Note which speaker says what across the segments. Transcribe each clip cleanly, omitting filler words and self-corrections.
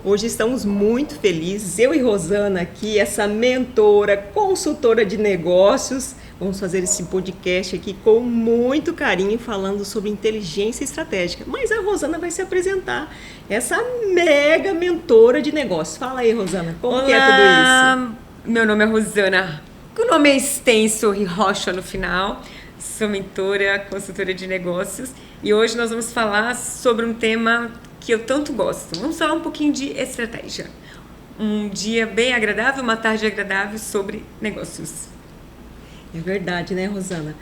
Speaker 1: Hoje estamos muito felizes, eu e Rosana aqui, essa mentora, consultora de negócios. Vamos fazer esse podcast aqui com muito carinho, falando sobre inteligência estratégica. Mas a Rosana vai se apresentar, essa mega mentora de negócios. Fala aí, Rosana, como que é tudo isso?
Speaker 2: Meu nome é Rosana, o nome é extenso e Rocha no final. Sou mentora, consultora de negócios e hoje nós vamos falar sobre um tema que eu tanto gosto. Vamos falar um pouquinho de estratégia. Um dia bem agradável, uma tarde agradável sobre negócios.
Speaker 1: É verdade, né, Rosana?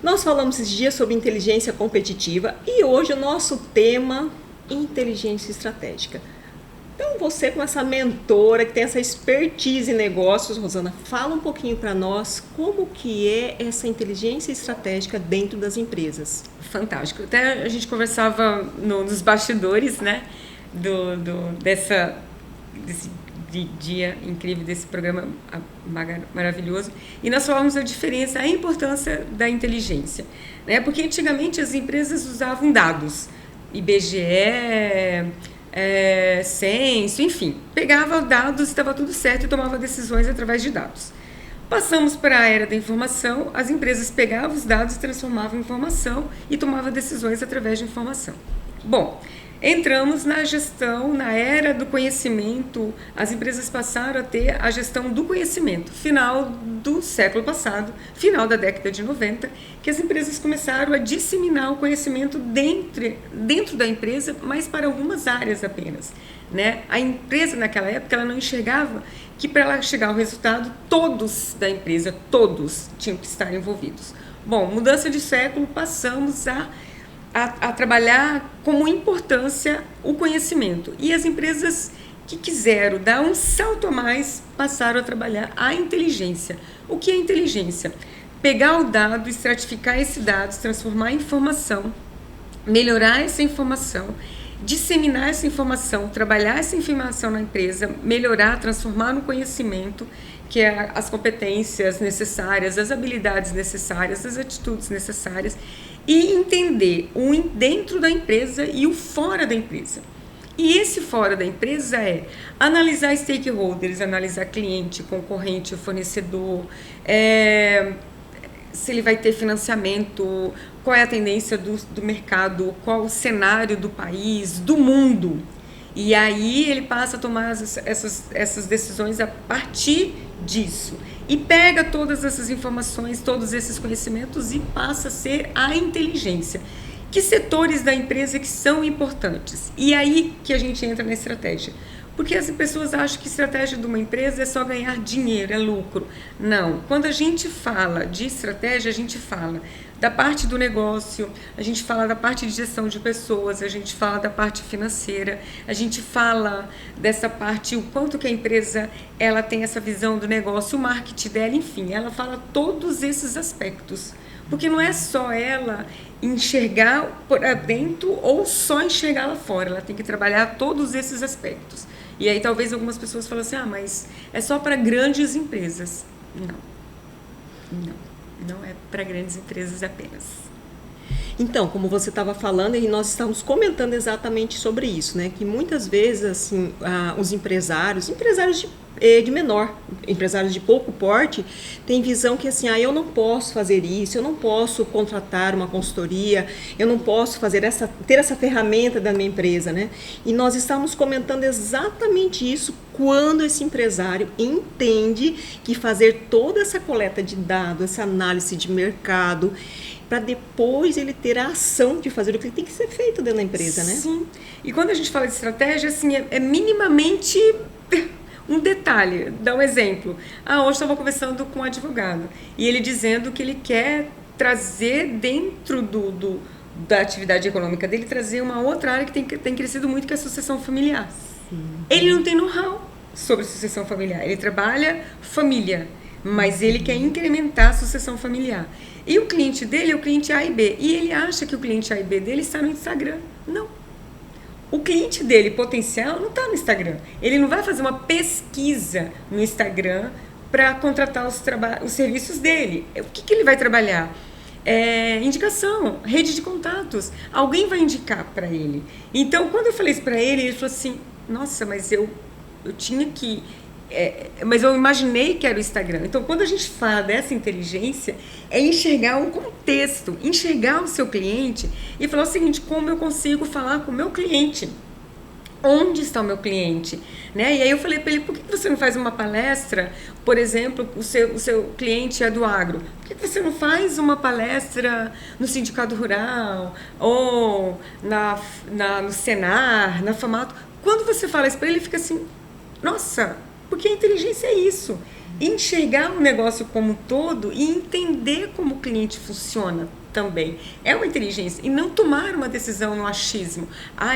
Speaker 1: Nós falamos esses dias sobre inteligência competitiva e hoje o nosso tema, inteligência estratégica. Então você, com essa mentora que tem essa expertise em negócios, Rosana, fala um pouquinho para nós como que é essa inteligência estratégica dentro das empresas.
Speaker 2: Fantástico. Até a gente conversava nos bastidores, né, desse dia incrível, desse programa maravilhoso, e nós falamos da diferença, a importância da inteligência, né, porque antigamente as empresas usavam dados, IBGE, censo, enfim, pegava dados, estava tudo certo e tomava decisões através de dados. Passamos para a era da informação, as empresas pegavam os dados, transformavam em informação e tomavam decisões através de informação. Bom, entramos na gestão, na era do conhecimento, as empresas passaram a ter a gestão do conhecimento, final do século passado, final da década de 90, que as empresas começaram a disseminar o conhecimento dentro da empresa, mas para algumas áreas apenas, né? A empresa naquela época ela não enxergava que para ela chegar ao resultado, todos da empresa, todos tinham que estar envolvidos. Bom, mudança de século, passamos a trabalhar como importância o conhecimento. E as empresas que quiseram dar um salto a mais passaram a trabalhar a inteligência. O que é inteligência? Pegar o dado, estratificar esse dado, transformar em informação, melhorar essa informação, disseminar essa informação, trabalhar essa informação na empresa, melhorar, transformar no conhecimento, que é as competências necessárias, as habilidades necessárias, as atitudes necessárias, e entender o dentro da empresa e o fora da empresa. E esse fora da empresa é analisar stakeholders, analisar cliente, concorrente, fornecedor, se ele vai ter financiamento, qual é a tendência do mercado, qual o cenário do país, do mundo. E aí ele passa a tomar essas decisões a partir disso. E pega todas essas informações, todos esses conhecimentos e passa a ser a inteligência. Que setores da empresa que são importantes? E aí que a gente entra na estratégia. Porque as pessoas acham que estratégia de uma empresa é só ganhar dinheiro, é lucro. Não. Quando a gente fala de estratégia, a gente fala da parte do negócio, a gente fala da parte de gestão de pessoas, a gente fala da parte financeira, a gente fala dessa parte, o quanto que a empresa ela tem essa visão do negócio, o marketing dela, enfim, ela fala todos esses aspectos. Porque não é só ela enxergar por dentro ou só enxergar lá fora, ela tem que trabalhar todos esses aspectos. E aí talvez algumas pessoas falem assim, mas é só para grandes empresas. Não é para grandes empresas apenas.
Speaker 1: Então, como você estava falando, e nós estamos comentando exatamente sobre isso, né? Que muitas vezes, assim, os empresários de menor, empresários de pouco porte, têm visão que, assim, eu não posso fazer isso, eu não posso contratar uma consultoria, eu não posso ter essa ferramenta da minha empresa, né? E nós estamos comentando exatamente isso quando esse empresário entende que fazer toda essa coleta de dados, essa análise de mercado, para depois ele ter a ação de fazer o que tem que ser feito dentro da empresa, né?
Speaker 2: Sim. E quando a gente fala de estratégia, assim, é minimamente um detalhe. Dá um exemplo. Hoje estava conversando com um advogado e ele dizendo que ele quer trazer dentro da atividade econômica dele, trazer uma outra área que tem crescido muito, que é a sucessão familiar. Sim. Ele não tem know-how sobre sucessão familiar. Ele trabalha família, mas ele quer incrementar a sucessão familiar. E o cliente dele é o cliente A e B. E ele acha que o cliente A e B dele está no Instagram. Não. O cliente dele, potencial, não está no Instagram. Ele não vai fazer uma pesquisa no Instagram para contratar os serviços dele. O que ele vai trabalhar? Indicação, rede de contatos. Alguém vai indicar para ele. Então, quando eu falei isso para ele, ele falou assim, nossa, mas eu tinha que... mas eu imaginei que era o Instagram. Então, quando a gente fala dessa inteligência, é enxergar um contexto, enxergar o seu cliente e falar o seguinte: como eu consigo falar com o meu cliente? Onde está o meu cliente? Né? E aí eu falei para ele: por que você não faz uma palestra? Por exemplo, o seu cliente é do agro. Por que você não faz uma palestra no Sindicato Rural ou no Senar, na FAMATO? Quando você fala isso para ele, ele fica assim: nossa, porque a inteligência é isso. Enxergar o negócio como um todo e entender como o cliente funciona também. É uma inteligência. E não tomar uma decisão no achismo.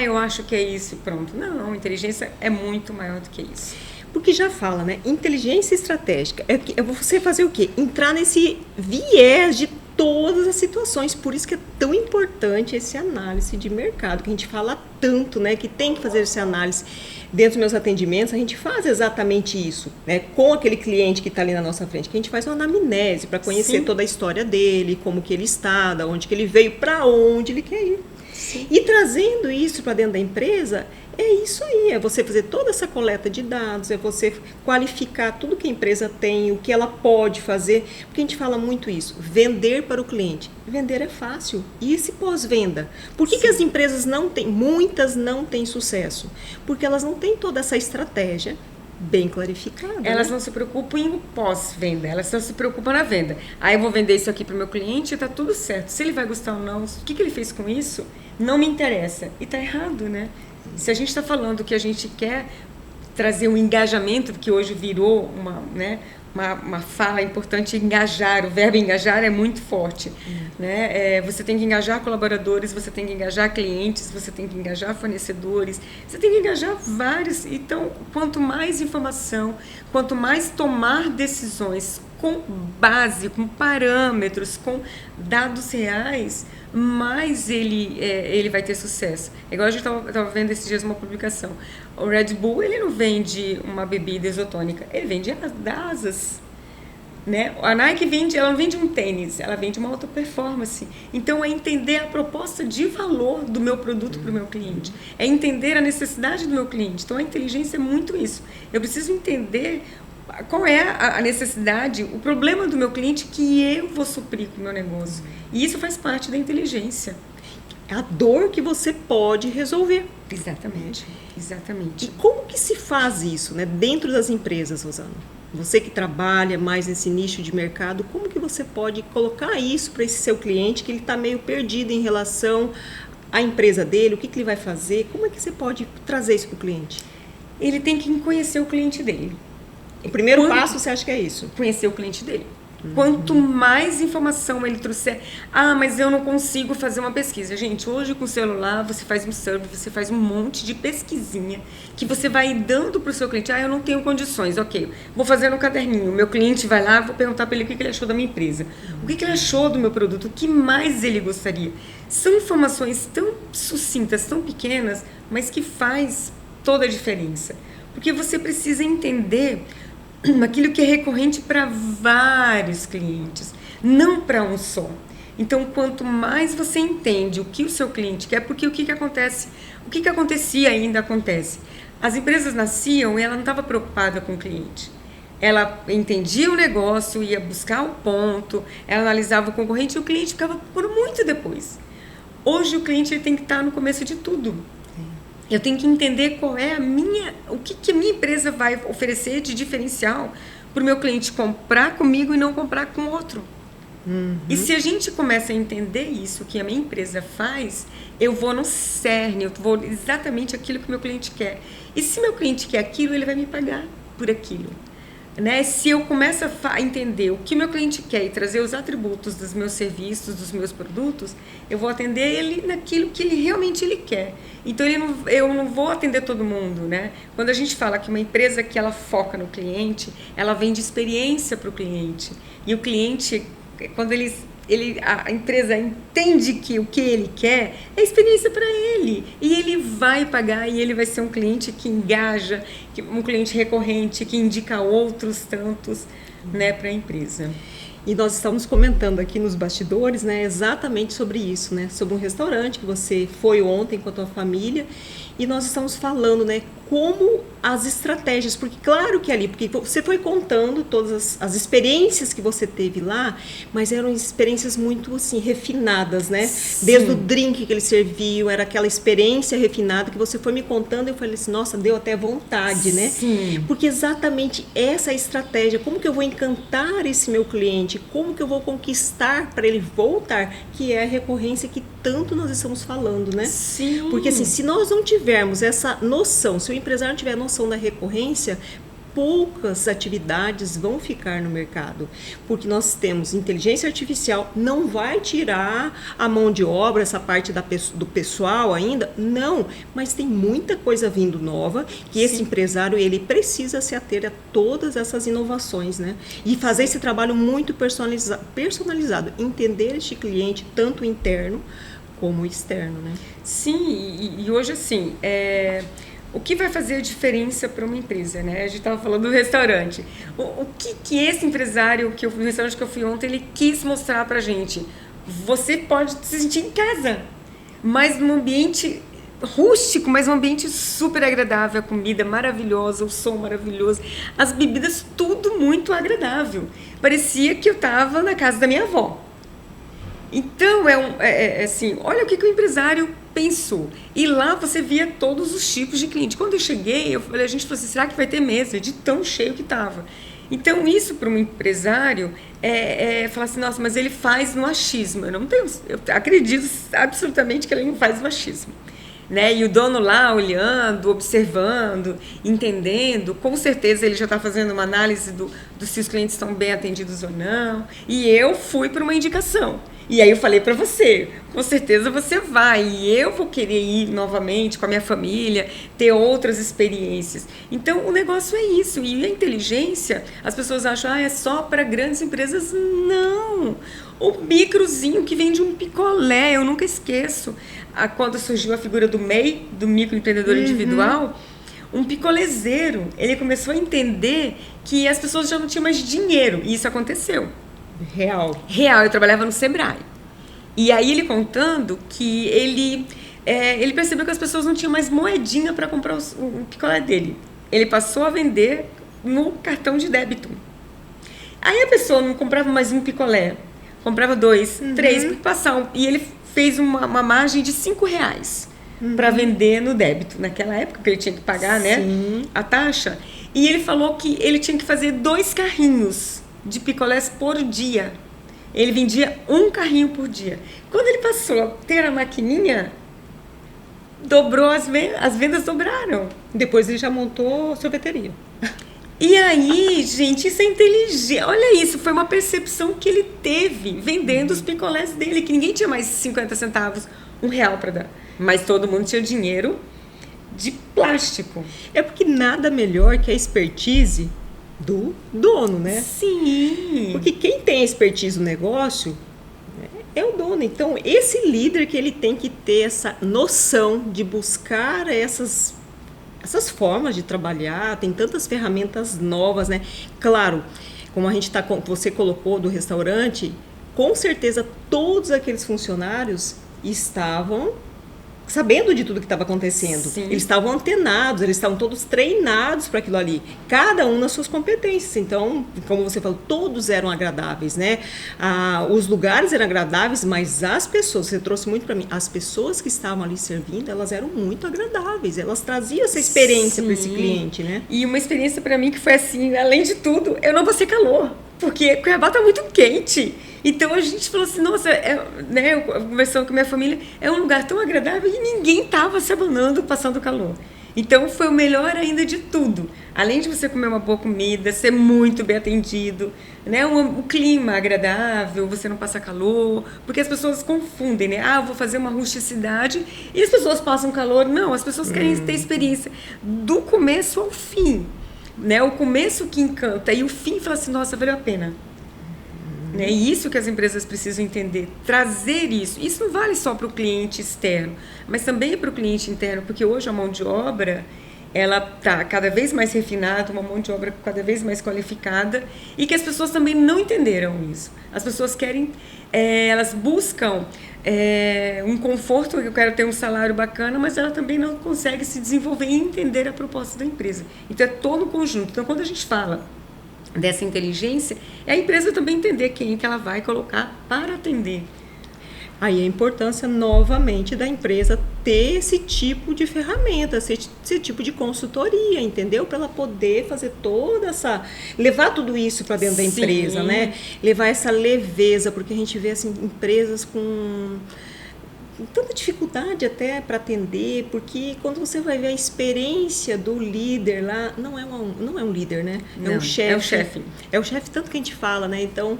Speaker 2: Eu acho que é isso e pronto. Não, a inteligência é muito maior do que isso.
Speaker 1: Porque já fala, né? Inteligência estratégica. É você fazer o quê? Entrar nesse viés de todas as situações. Por isso que é tão importante esse análise de mercado, que a gente fala tanto, né? Que tem que fazer essa análise. Dentro dos meus atendimentos, a gente faz exatamente isso, né? Com aquele cliente que está ali na nossa frente, que a gente faz uma anamnese para conhecer Sim. toda a história dele, como que ele está, de onde que ele veio, para onde ele quer ir. Sim. E trazendo isso para dentro da empresa, é isso aí, é você fazer toda essa coleta de dados, é você qualificar tudo que a empresa tem, o que ela pode fazer, porque a gente fala muito isso, vender para o cliente. Vender é fácil. E esse pós-venda? Por que as empresas não têm, muitas não têm sucesso? Porque elas não têm toda essa estratégia bem clarificada.
Speaker 2: Elas não se preocupam em pós-venda, elas só se preocupam na venda. Aí eu vou vender isso aqui para o meu cliente e está tudo certo. Se ele vai gostar ou não, o que ele fez com isso, não me interessa. E está errado, né? Se a gente está falando que a gente quer trazer um engajamento, que hoje virou uma fala importante, engajar, o verbo engajar é muito forte. Né? Você tem que engajar colaboradores, você tem que engajar clientes, você tem que engajar fornecedores, você tem que engajar vários. Então, quanto mais informação, quanto mais tomar decisões com base, com parâmetros, com dados reais, mais ele vai ter sucesso. Igual a gente estava vendo esses dias uma publicação. O Red Bull, ele não vende uma bebida isotônica, ele vende asas. Né? A Nike ela não vende um tênis, ela vende uma alta performance. Então, é entender a proposta de valor do meu produto para o meu cliente. É entender a necessidade do meu cliente. Então, a inteligência é muito isso. Eu preciso entender qual é a necessidade, o problema do meu cliente que eu vou suprir com o meu negócio. E isso faz parte da inteligência.
Speaker 1: É a dor que você pode resolver.
Speaker 2: Exatamente, exatamente.
Speaker 1: E como que se faz isso, né, dentro das empresas, Rosana? Você que trabalha mais nesse nicho de mercado, como que você pode colocar isso para esse seu cliente que ele está meio perdido em relação à empresa dele, o que ele vai fazer? Como é que você pode trazer isso para o cliente?
Speaker 2: Ele tem que conhecer o cliente dele.
Speaker 1: O primeiro passo, você acha que é isso?
Speaker 2: Conhecer o cliente dele. Quanto mais informação ele trouxer... mas eu não consigo fazer uma pesquisa. Gente, hoje com o celular você faz um survey, você faz um monte de pesquisinha que você vai dando para o seu cliente. Eu não tenho condições, ok. Vou fazer no caderninho. Meu cliente vai lá, vou perguntar para ele o que ele achou da minha empresa. O que ele achou do meu produto, o que mais ele gostaria. São informações tão sucintas, tão pequenas, mas que faz toda a diferença. Porque você precisa entender aquilo que é recorrente para vários clientes, não para um só. Então, quanto mais você entende o que o seu cliente quer, porque o que acontece, o que acontecia ainda acontece. As empresas nasciam e ela não estava preocupada com o cliente. Ela entendia o negócio, ia buscar o ponto, ela analisava o concorrente e o cliente ficava por muito depois. Hoje o cliente ele tem que estar no começo de tudo. Eu tenho que entender qual é o que a minha empresa vai oferecer de diferencial para o meu cliente comprar comigo e não comprar com outro. E se a gente começa a entender isso, que a minha empresa faz, eu vou no cerne, eu vou exatamente aquilo que o meu cliente quer. E se meu cliente quer aquilo, ele vai me pagar por aquilo. Né? Se eu começo a entender o que meu cliente quer e trazer os atributos dos meus serviços, dos meus produtos, eu vou atender ele naquilo que ele realmente quer. Então eu não vou atender todo mundo, né? Quando a gente fala que uma empresa que ela foca no cliente, ela vende experiência para o cliente. E o cliente, quando a empresa entende que o que ele quer é experiência para ele. E ele vai pagar e ele vai ser um cliente que engaja, um cliente recorrente, que indica outros tantos, né, para a empresa.
Speaker 1: E nós estamos comentando aqui nos bastidores, né, exatamente sobre isso, né, sobre um restaurante que você foi ontem com a tua família E nós estamos falando, né, como as estratégias, porque claro que ali, porque você foi contando todas as experiências que você teve lá, mas eram experiências muito assim refinadas, né?
Speaker 2: Sim.
Speaker 1: Desde o drink que ele serviu, era aquela experiência refinada que você foi me contando, eu falei assim, nossa, deu até vontade, né?
Speaker 2: Sim.
Speaker 1: Porque exatamente essa é a estratégia, como que eu vou encantar esse meu cliente, como que eu vou conquistar para ele voltar, que é a recorrência que tanto nós estamos falando, né?
Speaker 2: Sim.
Speaker 1: Porque assim, se nós não tivermos essa noção, se o empresário não tiver noção da recorrência, poucas atividades vão ficar no mercado, porque nós temos inteligência artificial, não vai tirar a mão de obra, essa parte do pessoal ainda, não, mas tem muita coisa vindo nova, que esse empresário, ele precisa se ater a todas essas inovações, né? E fazer esse trabalho muito personalizado, entender este cliente, tanto interno como externo, né?
Speaker 2: Sim, e hoje assim, o que vai fazer a diferença para uma empresa, né? A gente estava falando do restaurante. O que esse empresário, no restaurante que eu fui ontem, ele quis mostrar para a gente? Você pode se sentir em casa, mas num ambiente rústico, mas um ambiente super agradável, a comida maravilhosa, o som maravilhoso, as bebidas, tudo muito agradável. Parecia que eu estava na casa da minha avó. Então, assim, olha o que o empresário pensou. E lá você via todos os tipos de cliente. Quando eu cheguei, a gente falou assim, será que vai ter mesa? De tão cheio que estava. Então, isso para um empresário falar assim, nossa, mas ele faz no achismo. Eu acredito absolutamente que ele não faz no achismo. Né? E o dono lá olhando, observando, entendendo, com certeza ele já está fazendo uma análise do se os clientes estão bem atendidos ou não. E eu fui por uma indicação. E aí eu falei para você, com certeza você vai, e eu vou querer ir novamente com a minha família, ter outras experiências. Então o negócio é isso, e a inteligência, as pessoas acham, é só para grandes empresas. Não! O microzinho que vende um picolé, eu nunca esqueço, quando surgiu a figura do MEI, do microempreendedor individual, um picolezeiro, ele começou a entender que as pessoas já não tinham mais dinheiro, e isso aconteceu.
Speaker 1: Real,
Speaker 2: eu trabalhava no Sebrae. E aí ele contando que ele percebeu que as pessoas não tinham mais moedinha para comprar o picolé dele. Ele passou a vender no cartão de débito. Aí a pessoa não comprava mais um picolé, comprava 2, 3, e ele fez uma margem de R$5 para vender no débito. Naquela época que ele tinha que pagar, né, a taxa. E ele falou que ele tinha que fazer 2 carrinhos de picolés por dia. Ele vendia 1 carrinho por dia. Quando ele passou a ter a maquininha, dobrou as vendas dobraram.
Speaker 1: Depois ele já montou sorveteria.
Speaker 2: E aí, gente, isso é inteligente. Olha isso, foi uma percepção que ele teve vendendo os picolés dele, que ninguém tinha mais 50 centavos, R$1 para dar. Mas todo mundo tinha dinheiro de plástico.
Speaker 1: É porque nada melhor que a expertise do dono, né?
Speaker 2: Sim.
Speaker 1: Porque quem tem expertise no negócio é o dono. Então, esse líder que ele tem que ter essa noção de buscar essas formas de trabalhar, tem tantas ferramentas novas, né? Claro, como você colocou do restaurante, com certeza todos aqueles funcionários estavam sabendo de tudo que estava acontecendo.
Speaker 2: Sim.
Speaker 1: Eles estavam antenados, eles estavam todos treinados para aquilo ali, cada um nas suas competências. Então, como você falou, todos eram agradáveis, né? Os lugares eram agradáveis, mas as pessoas, você trouxe muito para mim, as pessoas que estavam ali servindo, elas eram muito agradáveis, elas traziam essa experiência para esse cliente, né?
Speaker 2: E uma experiência para mim que foi assim, além de tudo, eu não passei calor, porque Cuiabá tá muito quente. Então a gente falou assim, nossa, eu conversando com a minha família, é um lugar tão agradável e ninguém estava se abanando passando calor. Então foi o melhor ainda de tudo. Além de você comer uma boa comida, ser muito bem atendido, né? O clima agradável, você não passa calor, porque as pessoas confundem, né? Eu vou fazer uma rusticidade e as pessoas passam calor. Não, as pessoas querem ter experiência do começo ao fim, né? O começo que encanta e o fim fala assim, nossa, valeu a pena. É isso que as empresas precisam entender, trazer isso. Isso não vale só para o cliente externo, mas também para o cliente interno, porque hoje a mão de obra, ela está cada vez mais refinada, uma mão de obra cada vez mais qualificada, e que as pessoas também não entenderam isso. As pessoas querem, elas buscam um conforto, eu quero ter um salário bacana, mas ela também não consegue se desenvolver e entender a proposta da empresa. Então é todo um conjunto. Então quando a gente fala dessa inteligência, é a empresa também entender quem que ela vai colocar para atender.
Speaker 1: Aí a importância, novamente, da empresa ter esse tipo de ferramenta, esse tipo de consultoria, entendeu? Para ela poder fazer toda essa... levar tudo isso para dentro da empresa, né? Levar essa leveza, porque a gente vê, assim, empresas com tanta dificuldade até para atender, porque quando você vai ver a experiência do líder lá, não é um líder, né? É um chefe.
Speaker 2: É o chefe.
Speaker 1: É o chefe, tanto que a gente fala, né? Então,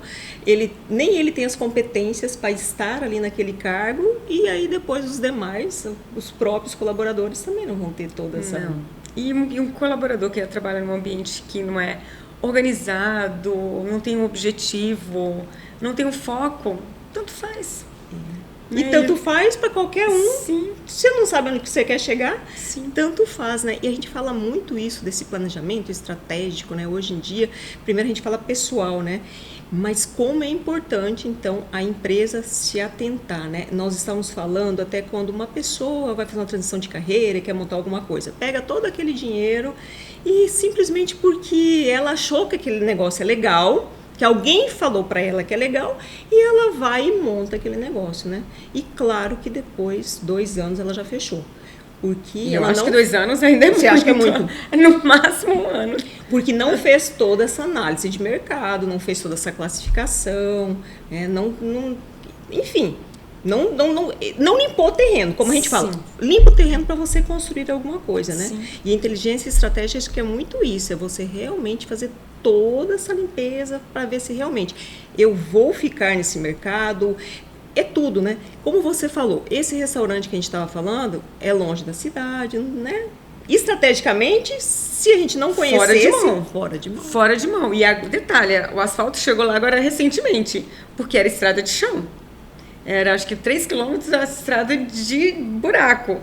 Speaker 1: nem ele tem as competências para estar ali naquele cargo, e aí depois os demais, os próprios colaboradores também não vão ter toda essa...
Speaker 2: Não. E um colaborador que trabalha num ambiente que não é organizado, não tem um objetivo, não tem um foco, tanto faz.
Speaker 1: E tanto faz para qualquer um.
Speaker 2: Sim.
Speaker 1: Você não sabe onde você quer chegar?
Speaker 2: Sim.
Speaker 1: Tanto faz, né? E a gente fala muito isso desse planejamento estratégico, né? Hoje em dia, primeiro a gente fala pessoal, né? Mas como é importante, então, a empresa se atentar, né? Nós estamos falando até quando uma pessoa vai fazer uma transição de carreira e quer montar alguma coisa. Pega todo aquele dinheiro e simplesmente porque ela achou que aquele negócio é legal, que alguém falou para ela que é legal, e ela vai e monta aquele negócio, né? E claro que depois, 2 anos, ela já fechou. Porque
Speaker 2: eu acho que 2 anos ainda é muito.
Speaker 1: Você acha que é muito?
Speaker 2: No máximo 1 ano.
Speaker 1: Porque não fez toda essa análise de mercado, não fez toda essa classificação, né? Enfim, não limpou o terreno, como a gente fala. Limpa o terreno para você construir alguma coisa, né?
Speaker 2: Sim.
Speaker 1: E a inteligência estratégica é muito isso, é você realmente fazer toda essa limpeza para ver se realmente eu vou ficar nesse mercado. É tudo, né? Como você falou, esse restaurante que a gente estava falando é longe da cidade, né? Estrategicamente, se a gente não conhecesse...
Speaker 2: Fora de mão. E detalhe, o asfalto chegou lá agora recentemente, porque era estrada de chão. Era, acho que 3 quilômetros da estrada de buraco.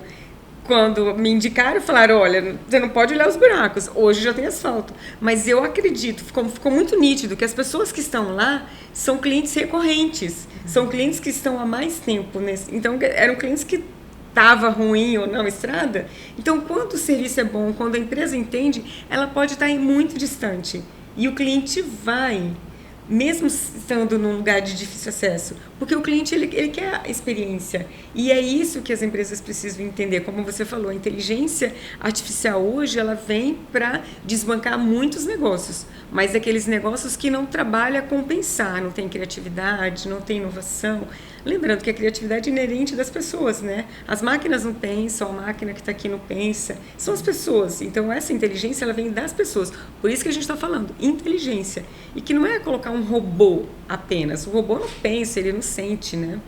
Speaker 2: Quando me indicaram, falaram, olha, você não pode olhar os buracos, hoje já tem asfalto. Mas eu acredito, ficou muito nítido que as pessoas que estão lá são clientes recorrentes, são clientes que estão há mais tempo. Então, eram clientes que estava ruim ou não a estrada. Então, quando o serviço é bom, quando a empresa entende, ela pode estar muito distante. E o cliente vai, mesmo estando num lugar de difícil acesso, porque o cliente ele quer a experiência, e é isso que as empresas precisam entender. Como você falou, a inteligência artificial hoje ela vem para desbancar muitos negócios, mas aqueles negócios que não trabalham com pensar, não tem criatividade, não tem inovação. Lembrando que a criatividade é inerente das pessoas, né? As máquinas não pensam, a máquina que está aqui não pensa, são as pessoas. Então essa inteligência ela vem das pessoas. Por isso que a gente está falando inteligência, e que não é colocar um robô apenas. O robô não pensa, ele não sente, né?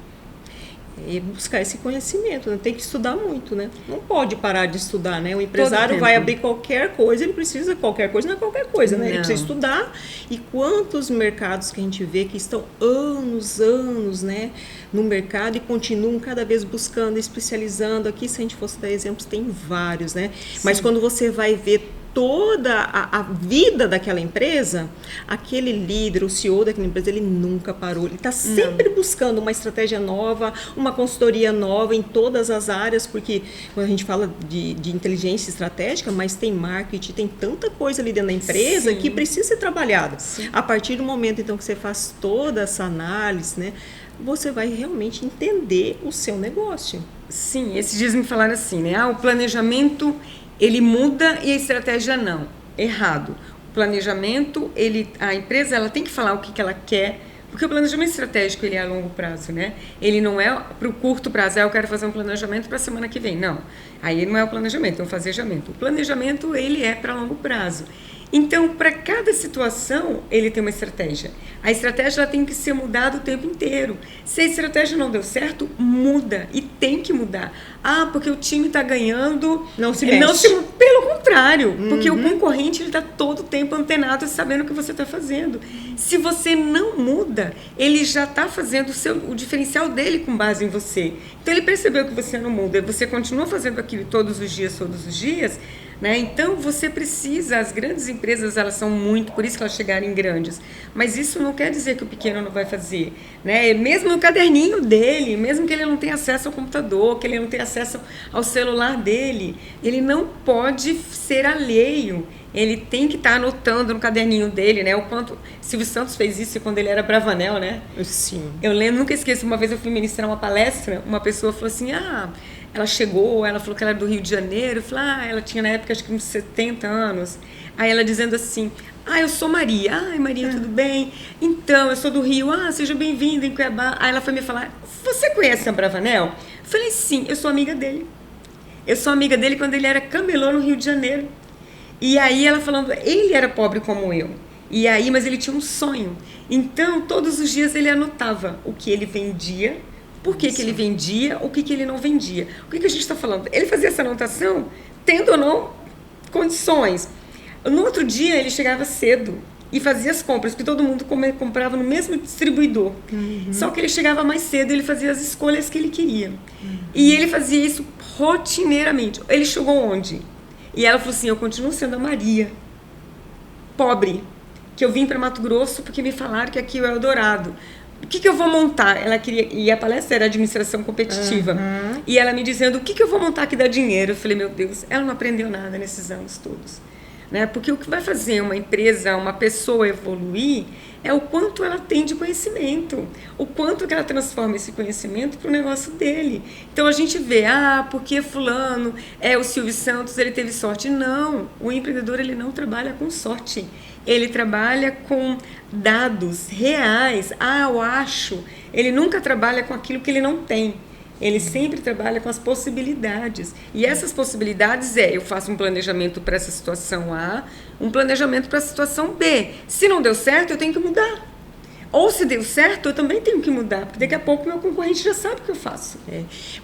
Speaker 1: E buscar esse conhecimento, né? Tem que estudar muito, né? Não pode parar de estudar, né? O empresário vai abrir qualquer coisa, ele precisa qualquer coisa, não é qualquer coisa, né? Ele precisa estudar. E quantos mercados que a gente vê que estão anos, né, no mercado e continuam cada vez buscando, especializando. Aqui, se a gente fosse dar exemplos, tem vários, né? Sim. Mas quando você vai ver toda a vida daquela empresa, aquele líder, o CEO daquela empresa, ele nunca parou. Ele está sempre buscando uma estratégia nova, uma consultoria nova em todas as áreas, porque quando a gente fala de inteligência estratégica, mas tem marketing, tem tanta coisa ali dentro da empresa que precisa ser trabalhada. Sim. A partir do momento, então, que você faz toda essa análise, né, você vai realmente entender o seu negócio.
Speaker 2: Sim, esses dias me falaram assim, né? O planejamento ele muda e a estratégia não. Errado. O planejamento, a empresa ela tem que falar o que ela quer, porque o planejamento estratégico ele é a longo prazo, né? Ele não é para o curto prazo, eu quero fazer um planejamento para a semana que vem. Não. Aí não é o planejamento, é um fazejamento. O planejamento ele é para longo prazo. Então, para cada situação, ele tem uma estratégia. A estratégia ela tem que ser mudada o tempo inteiro. Se a estratégia não deu certo, muda. E tem que mudar. Ah, porque o time está ganhando...
Speaker 1: Não se mexe.
Speaker 2: Pelo contrário. Porque o concorrente está todo o tempo antenado, sabendo o que você está fazendo. Se você não muda, ele já está fazendo o diferencial dele com base em você. Então, ele percebeu que você não muda. Você continua fazendo aquilo todos os dias, né? Então você precisa, as grandes empresas elas são muito, por isso que elas chegarem grandes, mas isso não quer dizer que o pequeno não vai fazer, né? Mesmo no caderninho dele, mesmo que ele não tenha acesso ao computador, que ele não tenha acesso ao celular dele, ele não pode ser alheio. Ele tem que estar anotando no caderninho dele, né? O quanto Silvio Santos fez isso quando ele era Bravanel, né?
Speaker 1: Sim.
Speaker 2: Eu lembro, nunca esqueço, uma vez eu fui ministrar uma palestra, uma pessoa falou assim, ela chegou, ela falou que ela era do Rio de Janeiro, eu falei, ela tinha na época acho que uns 70 anos. Aí ela dizendo assim, eu sou Maria. Ai, Maria, tudo bem? Então, eu sou do Rio. Seja bem-vinda em Cuiabá. Aí ela foi me falar, você conhece a Bravanel? Eu falei, sim, eu sou amiga dele. Eu sou amiga dele quando ele era camelô no Rio de Janeiro. E aí ela falando, ele era pobre como eu. E aí, mas ele tinha um sonho. Então, todos os dias ele anotava o que ele vendia, por que ele vendia, o que ele não vendia. O que a gente está falando? Ele fazia essa anotação, tendo ou não condições. No outro dia, ele chegava cedo e fazia as compras, porque todo mundo comprava no mesmo distribuidor. Só que ele chegava mais cedo e ele fazia as escolhas que ele queria. E ele fazia isso rotineiramente. Ele chegou onde? E ela falou assim, eu continuo sendo a Maria, pobre, que eu vim para Mato Grosso porque me falaram que aqui é o Eldorado. O que eu vou montar? Ela queria, e a palestra era administração competitiva. E ela me dizendo, o que eu vou montar que dá dinheiro? Eu falei, meu Deus, ela não aprendeu nada nesses anos todos. Né? Porque o que vai fazer uma empresa, uma pessoa evoluir é o quanto ela tem de conhecimento, o quanto que ela transforma esse conhecimento para o negócio dele. Então a gente vê, porque fulano, o Silvio Santos, ele teve sorte. Não, o empreendedor ele não trabalha com sorte, ele trabalha com dados reais. Eu acho, ele nunca trabalha com aquilo que ele não tem. Ele sempre trabalha com as possibilidades. E essas possibilidades eu faço um planejamento para essa situação A, um planejamento para a situação B. Se não deu certo, eu tenho que mudar. Ou se deu certo, eu também tenho que mudar, porque daqui a pouco meu concorrente já sabe o que eu faço.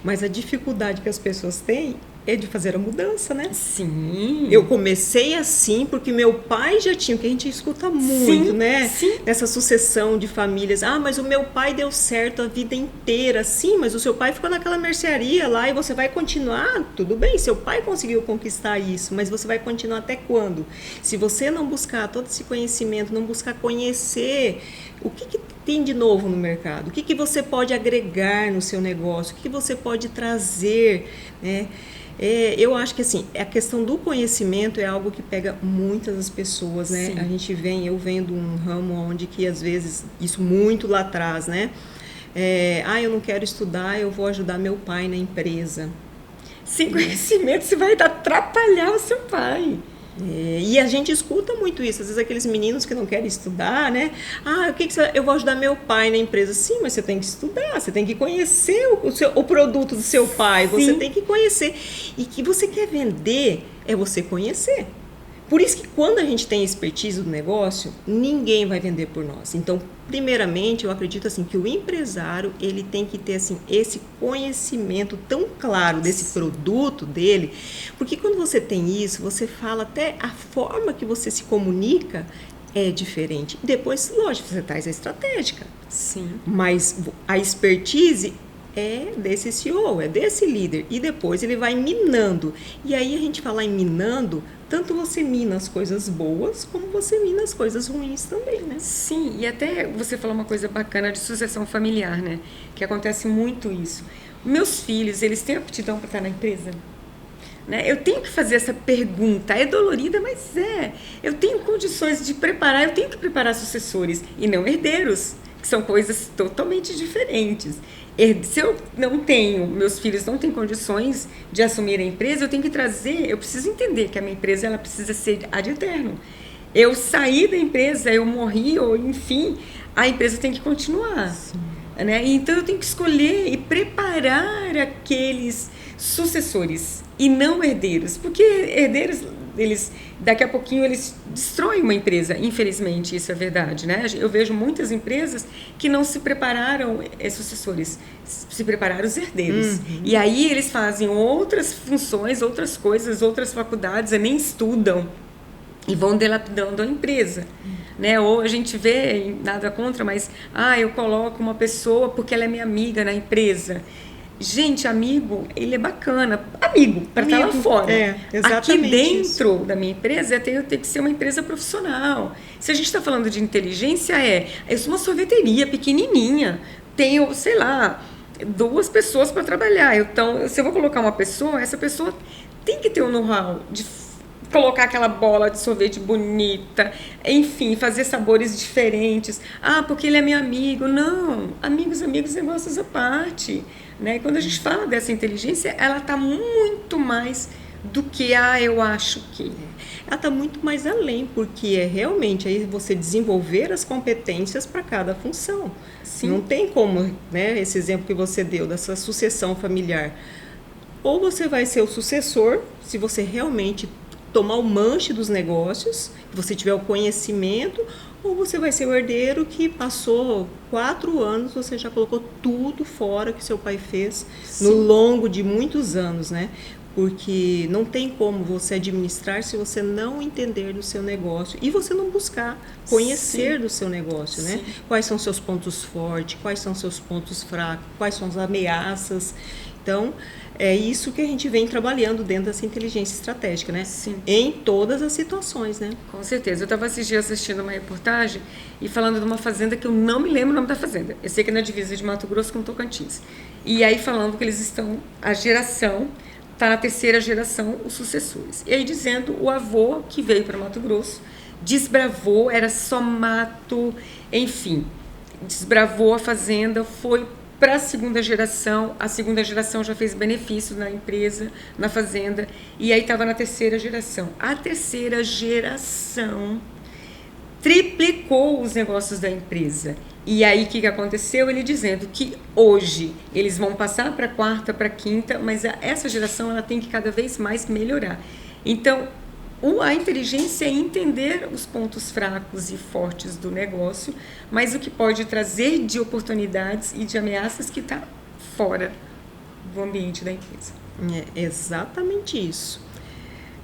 Speaker 1: Mas a dificuldade que as pessoas têm é de fazer a mudança, né?
Speaker 2: Sim.
Speaker 1: Eu comecei assim porque meu pai já tinha, o que a gente escuta muito, né?
Speaker 2: Sim.
Speaker 1: Nessa sucessão de famílias. Mas o meu pai deu certo a vida inteira. Sim, mas o seu pai ficou naquela mercearia lá e você vai continuar. Tudo bem, seu pai conseguiu conquistar isso, mas você vai continuar até quando? Se você não buscar todo esse conhecimento, não buscar conhecer o que tem de novo no mercado, o que você pode agregar no seu negócio, o que você pode trazer, né? Eu acho que assim, a questão do conhecimento é algo que pega muitas das pessoas, né?
Speaker 2: Sim.
Speaker 1: Eu venho de um ramo onde que às vezes, isso muito lá atrás, né? Eu não quero estudar, eu vou ajudar meu pai na empresa.
Speaker 2: Sem conhecimento, você vai atrapalhar o seu pai.
Speaker 1: E a gente escuta muito isso, às vezes aqueles meninos que não querem estudar, né? Eu vou ajudar meu pai na empresa. Sim, mas você tem que estudar, você tem que conhecer o produto do seu pai, você tem que conhecer. E que você quer vender é você conhecer. Por isso que quando a gente tem expertise do negócio, ninguém vai vender por nós. Então, primeiramente, eu acredito assim que o empresário, ele tem que ter assim esse conhecimento tão claro desse produto dele, porque quando você tem isso, você fala até a forma que você se comunica é diferente. Depois, lógico, você traz a estratégica.
Speaker 2: Sim.
Speaker 1: Mas a expertise é desse CEO, é desse líder. E depois ele vai minando. E aí a gente fala em minando, tanto você mina as coisas boas, como você mina as coisas ruins também, né?
Speaker 2: Sim, e até você falou uma coisa bacana de sucessão familiar, né? Que acontece muito isso. Meus filhos, eles têm aptidão para estar na empresa? Né? Eu tenho que fazer essa pergunta, é dolorida, mas eu tenho condições de preparar, eu tenho que preparar sucessores e não herdeiros, que são coisas totalmente diferentes. Se eu não tenho, meus filhos não têm condições de assumir a empresa, eu tenho que trazer, eu preciso entender que a minha empresa ela precisa ser ad eterno. Eu saí da empresa, eu morri, ou enfim, a empresa tem que continuar. Né? Então eu tenho que escolher e preparar aqueles sucessores e não herdeiros, porque herdeiros, eles daqui a pouquinho eles destroem uma empresa, infelizmente, isso é verdade, né? Eu vejo muitas empresas que não se prepararam sucessores, se prepararam os herdeiros. E aí eles fazem outras funções, outras coisas, outras faculdades, e nem estudam e vão dilapidando a empresa. Né? Ou a gente vê, nada contra, mas eu coloco uma pessoa porque ela é minha amiga na empresa. Gente, amigo, ele é bacana. Amigo, para estar lá fora.
Speaker 1: Exatamente.
Speaker 2: Aqui dentro da minha empresa, eu tenho que ser uma empresa profissional. Se a gente está falando de inteligência, eu sou uma sorveteria pequenininha. Tenho, sei lá, 2 pessoas para trabalhar. Então, se eu vou colocar uma pessoa, essa pessoa tem que ter o know-how de colocar aquela bola de sorvete bonita, enfim, fazer sabores diferentes. Ah, porque ele é meu amigo. Não, amigos, negócios à parte. Né? E quando a gente fala dessa inteligência, ela está muito mais do que, eu acho que.
Speaker 1: Ela está muito mais além, porque é realmente aí você desenvolver as competências para cada função.
Speaker 2: Sim.
Speaker 1: Não tem como, né, esse exemplo que você deu, dessa sucessão familiar. Ou você vai ser o sucessor, se você realmente tomar o manche dos negócios, se você tiver o conhecimento, ou você vai ser o herdeiro que passou 4 anos, você já colocou tudo fora que seu pai fez. Sim. No longo de muitos anos, né? Porque não tem como você administrar se você não entender do seu negócio e você não buscar conhecer Sim. do seu negócio, né? Sim. Quais são seus pontos fortes, quais são seus pontos fracos, quais são as ameaças. Então, é isso que a gente vem trabalhando dentro dessa inteligência estratégica, né?
Speaker 2: Sim.
Speaker 1: Em todas as situações, né?
Speaker 2: Com certeza. Eu estava assistindo uma reportagem e falando de uma fazenda que eu não me lembro o nome da fazenda. Eu sei que é na divisa de Mato Grosso com Tocantins. E aí falando que eles estão, a geração, está na 3ª geração, os sucessores. E aí dizendo o avô que veio para Mato Grosso, desbravou, era só mato, enfim, desbravou a fazenda, foi para a 2ª geração, a 2ª geração já fez benefício na empresa, na fazenda, e aí estava na 3ª geração. A 3ª geração triplicou os negócios da empresa. E aí o que aconteceu? Ele dizendo que hoje eles vão passar para a 4ª, para a 5ª, mas essa geração ela tem que cada vez mais melhorar. Então, a inteligência é entender os pontos fracos e fortes do negócio, mas o que pode trazer de oportunidades e de ameaças que está fora do ambiente da empresa.
Speaker 1: É exatamente isso.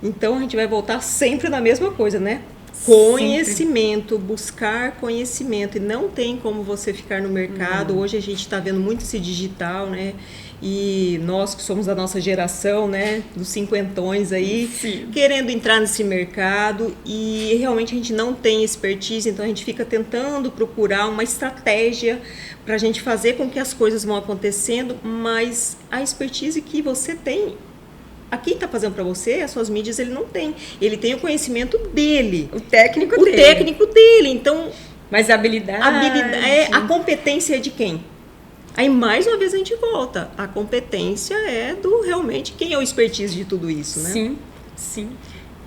Speaker 1: Então, a gente vai voltar sempre na mesma coisa, né? Conhecimento, sempre. Buscar conhecimento. E não tem como você ficar no mercado. Hoje a gente está vendo muito esse digital, né? E nós que somos da nossa geração, né, dos 50ões aí, Sim. querendo entrar nesse mercado e realmente a gente não tem expertise, então a gente fica tentando procurar uma estratégia para a gente fazer com que as coisas vão acontecendo, mas a expertise que você tem, a quem está fazendo para você, as suas mídias, ele não tem. Ele tem o conhecimento dele.
Speaker 2: O técnico
Speaker 1: dele. Então,
Speaker 2: mas a habilidade...
Speaker 1: A competência é de quem? Aí, mais uma vez, a gente volta. A competência é do realmente quem é o expertise de tudo isso, né?
Speaker 2: Sim, sim.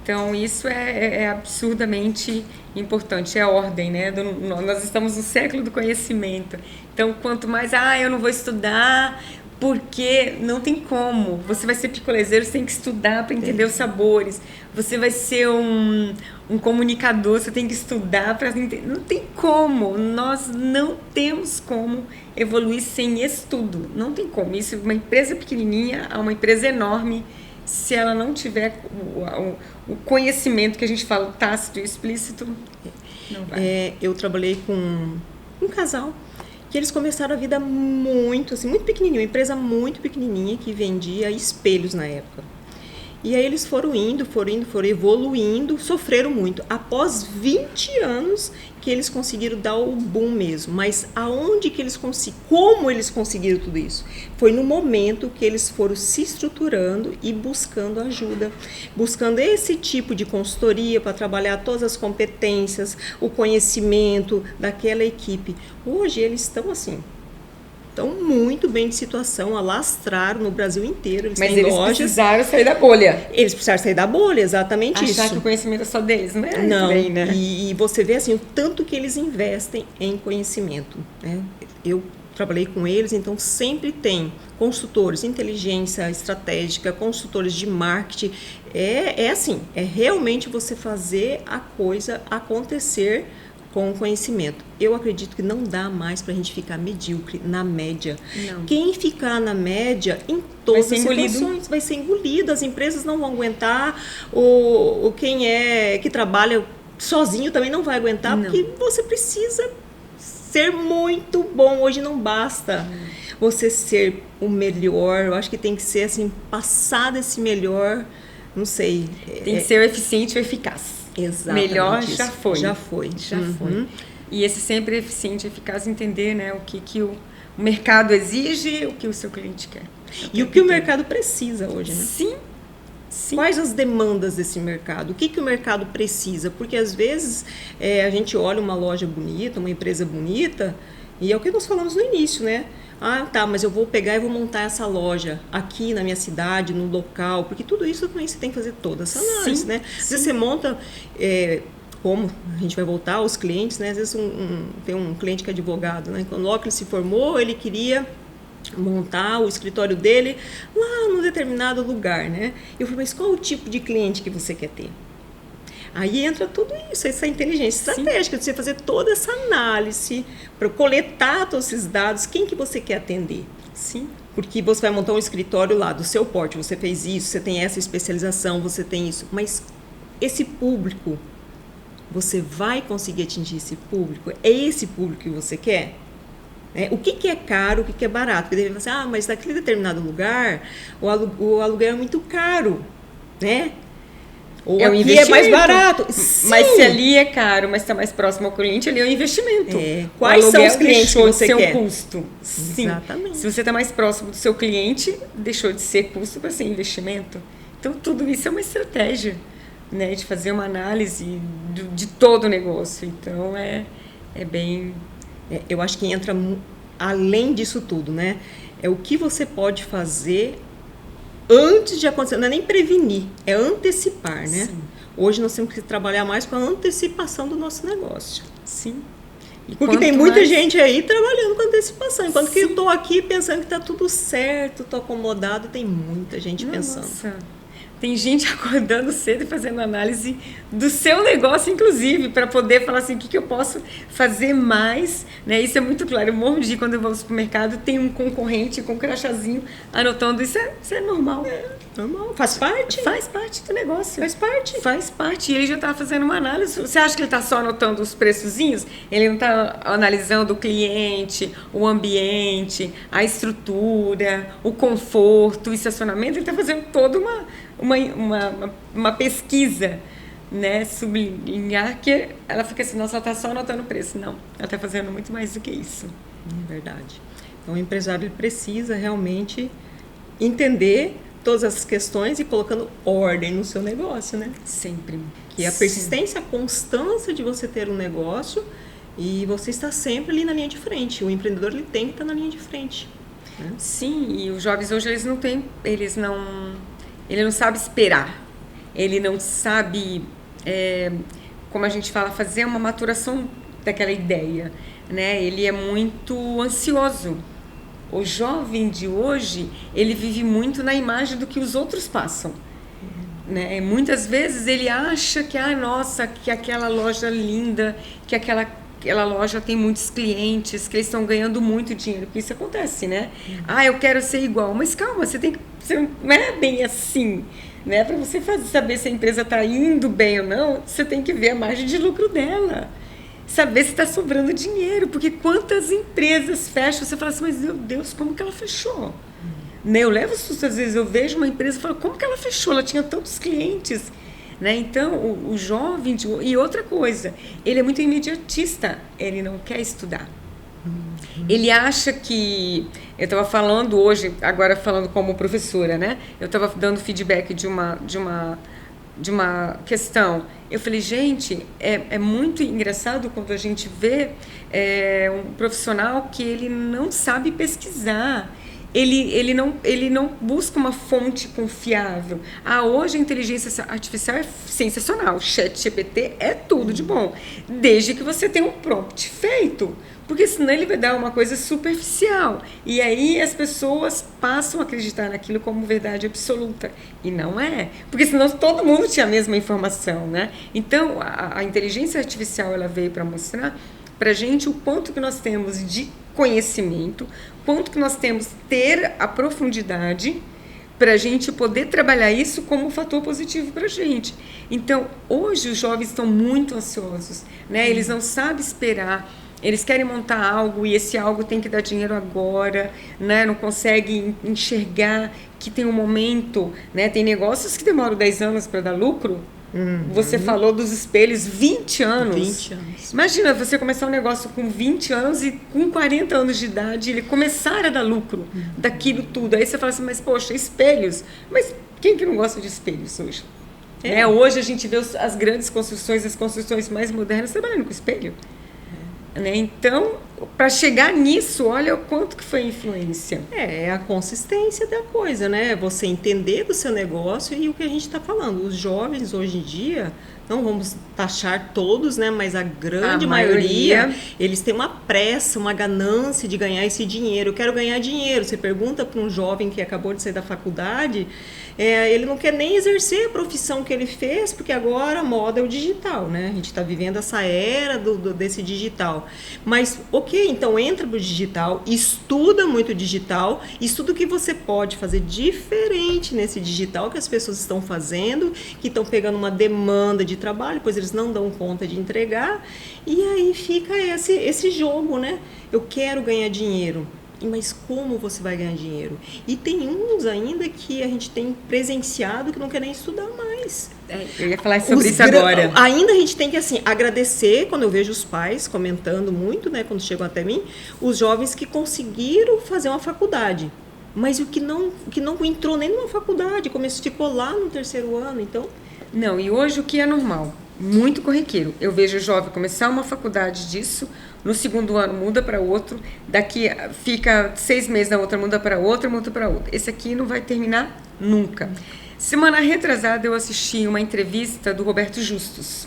Speaker 2: Então, isso é absurdamente importante. É a ordem, né? Nós estamos no século do conhecimento. Então, quanto mais, eu não vou estudar, porque não tem como. Você vai ser picolezeiro, você tem que estudar para entender os sabores. Você vai ser um comunicador, você tem que estudar para entender. Não tem como. Nós não temos como evoluir sem estudo. Não tem como. Isso, uma empresa pequenininha a uma empresa enorme, se ela não tiver o conhecimento que a gente fala, tácito e explícito, não vai.
Speaker 1: Eu trabalhei com um casal que eles começaram a vida muito pequenininha, uma empresa muito pequenininha que vendia espelhos na época. E aí eles foram indo, foram evoluindo, sofreram muito. Após 20 anos que eles conseguiram dar o boom mesmo. Mas aonde que eles como eles conseguiram tudo isso? Foi no momento que eles foram se estruturando e buscando ajuda. Buscando esse tipo de consultoria para trabalhar todas as competências, o conhecimento daquela equipe. Hoje eles estão estão muito bem de situação, alastraram no Brasil inteiro.
Speaker 2: Mas eles precisaram sair da bolha.
Speaker 1: Eles precisaram sair da bolha, exatamente isso.
Speaker 2: Achar que o conhecimento é só deles, não é?
Speaker 1: Não,
Speaker 2: bem, né?
Speaker 1: E você vê o tanto que eles investem em conhecimento, né? Eu trabalhei com eles, então sempre tem consultores de inteligência estratégica, consultores de marketing. É realmente você fazer a coisa acontecer com o conhecimento. Eu acredito que não dá mais para a gente ficar medíocre na média.
Speaker 2: Não.
Speaker 1: Quem ficar na média, em todas as situações, vai ser engolido. As empresas não vão aguentar. Quem que trabalha sozinho também não vai aguentar, porque você precisa ser muito bom. Hoje não basta você ser o melhor. Eu acho que tem que ser assim, passar desse melhor, não sei.
Speaker 2: Tem que ser o eficiente ou eficaz.
Speaker 1: Exatamente.
Speaker 2: Melhor
Speaker 1: isso.
Speaker 2: já foi.
Speaker 1: Já foi.
Speaker 2: Já foi. E esse sempre eficiente e eficaz, entender, né, o que o mercado exige, o que o seu cliente quer.
Speaker 1: E o que o mercado precisa hoje, né?
Speaker 2: Sim. Sim.
Speaker 1: Quais as demandas desse mercado? O que o mercado precisa? Porque às vezes a gente olha uma loja bonita, uma empresa bonita, e é o que nós falamos no início, né? Ah, tá, mas eu vou pegar e vou montar essa loja aqui na minha cidade, no local, porque tudo isso também você tem que fazer toda essa análise,
Speaker 2: Sim,
Speaker 1: né? Às vezes você monta, como a gente vai voltar aos clientes, né? Às vezes tem um cliente que é advogado, né? Quando logo ele se formou, ele queria montar o escritório dele lá num determinado lugar, né? Eu falei, mas qual o tipo de cliente que você quer ter? Aí entra tudo isso, essa inteligência estratégica, de você fazer toda essa análise para coletar todos esses dados, quem que você quer atender.
Speaker 2: Sim.
Speaker 1: Porque você vai montar um escritório lá do seu porte, você fez isso, você tem essa especialização, você tem isso, mas esse público, você vai conseguir atingir esse público? É esse público que você quer? O que é caro, o que é barato? Porque deve falar assim, mas naquele determinado lugar o aluguel é muito caro, né? Ou
Speaker 2: é um
Speaker 1: aqui é mais barato.
Speaker 2: Sim. Mas se ali é caro, mas está mais próximo ao cliente, ali é um investimento.
Speaker 1: Quais são os clientes que você quer?
Speaker 2: Deixou de ser um custo. Sim.
Speaker 1: Exatamente.
Speaker 2: Se você está mais próximo do seu cliente, deixou de ser custo para ser investimento. Então, tudo isso é uma estratégia, né, de fazer uma análise de todo o negócio. Então, é bem...
Speaker 1: eu acho que entra além disso tudo, né? É o que você pode fazer antes de acontecer, não é nem prevenir, é antecipar, né? Sim. Hoje nós temos que trabalhar mais com a antecipação do nosso negócio.
Speaker 2: Sim.
Speaker 1: E porque tem muita gente aí trabalhando com antecipação, enquanto que eu estou aqui pensando que está tudo certo, estou acomodado, tem muita gente pensando.
Speaker 2: Tem gente acordando cedo e fazendo análise do seu negócio, inclusive, para poder falar assim, o que eu posso fazer mais, né? Isso é muito claro. Eu morro de rir quando eu vou ao supermercado, tem um concorrente com um crachazinho anotando. Isso é normal.
Speaker 1: Normal. Faz parte?
Speaker 2: Faz parte do negócio.
Speaker 1: Faz parte.
Speaker 2: Faz parte. E ele já está fazendo uma análise. Você acha que ele está só anotando os preçozinhos? Ele não está analisando o cliente, o ambiente, a estrutura, o conforto, o estacionamento. Ele está fazendo toda uma pesquisa, né, sublinhar, que ela fica assim, nossa, ela está só anotando o preço. Não, ela está fazendo muito mais do que isso.
Speaker 1: É verdade. Então o empresário ele precisa realmente entender todas essas questões e colocando ordem no seu negócio, né?
Speaker 2: Sempre.
Speaker 1: Que é a persistência, a constância de você ter um negócio e você está sempre ali na linha de frente. O empreendedor ele tem que estar na linha de frente. Né?
Speaker 2: Sim, e os jovens hoje ele não sabe esperar, ele não sabe, como a gente fala, fazer uma maturação daquela ideia, né? Ele é muito ansioso. O jovem de hoje, ele vive muito na imagem do que os outros passam. Né? Muitas vezes ele acha que, nossa, que aquela loja linda, que aquela loja tem muitos clientes, que eles estão ganhando muito dinheiro, porque isso acontece, né? Eu quero ser igual, mas calma, você não é bem assim, né? Para você saber se a empresa está indo bem ou não, você tem que ver a margem de lucro dela, saber se está sobrando dinheiro, porque quantas empresas fecham, você fala assim, mas meu Deus, como que ela fechou? Né? Eu levo susto, às vezes eu vejo uma empresa e falo, como que ela fechou? Ela tinha tantos clientes. Né? Então, o jovem... E outra coisa, ele é muito imediatista, ele não quer estudar. Ele acha que... Eu estava falando hoje, agora falando como professora, né? Eu estava dando feedback de uma questão. Eu falei, gente, é muito engraçado quando a gente vê um profissional que ele não sabe pesquisar. Ele não busca uma fonte confiável. Hoje a inteligência artificial é sensacional. O ChatGPT é tudo de bom. Desde que você tenha um prompt feito. Porque senão ele vai dar uma coisa superficial. E aí as pessoas passam a acreditar naquilo como verdade absoluta. E não é. Porque senão todo mundo tinha a mesma informação, né? Então a inteligência artificial ela veio para mostrar para a gente o quanto que nós temos de conhecimento, quanto que nós temos ter a profundidade para a gente poder trabalhar isso como um fator positivo para a gente. Então, hoje os jovens estão muito ansiosos, né? Eles não sabem esperar, Eles querem montar algo e esse algo tem que dar dinheiro agora, né? Não consegue enxergar que tem um momento, né? Tem negócios que demoram 10 anos para dar lucro. Você falou dos espelhos, 20 anos.
Speaker 1: 20 anos.
Speaker 2: Imagina você começar um negócio com 20 anos e com 40 anos de idade, ele começar a dar lucro daquilo tudo. Aí você fala assim, mas poxa, espelhos. Mas quem que não gosta de espelhos hoje? Hoje a gente vê as grandes construções, as construções mais modernas trabalhando com espelho. Né? Então, para chegar nisso, olha o quanto que foi a influência.
Speaker 1: É a consistência da coisa, né? Você entender do seu negócio e o que a gente está falando. Os jovens hoje em dia, não vamos taxar todos, né? Mas a grande maioria, eles têm uma pressa, uma ganância de ganhar esse dinheiro. Eu quero ganhar dinheiro. Você pergunta para um jovem que acabou de sair da faculdade, ele não quer nem exercer a profissão que ele fez, porque agora a moda é o digital, né? A gente está vivendo essa era desse digital. Mas, ok, então entra pro digital, estuda muito digital, estuda o que você pode fazer diferente nesse digital que as pessoas estão fazendo, que estão pegando uma demanda de trabalho, pois eles não dão conta de entregar, e aí fica esse jogo, né? Eu quero ganhar dinheiro. Mas como você vai ganhar dinheiro? E tem uns ainda que a gente tem presenciado que não quer nem estudar mais.
Speaker 2: Eu ia falar sobre isso agora.
Speaker 1: Ainda a gente tem que, assim, agradecer quando eu vejo os pais comentando muito, né, quando chegam até mim, os jovens que conseguiram fazer uma faculdade. Mas o que não entrou nem numa faculdade, ficou lá no 3º ano, então...
Speaker 2: Não, e hoje o que é normal? Muito corriqueiro. Eu vejo o jovem começar uma faculdade disso, no 2º ano muda para outro, daqui fica 6 meses na outra, muda para outra, muda para outra. Esse aqui não vai terminar nunca. Semana retrasada eu assisti uma entrevista do Roberto Justus.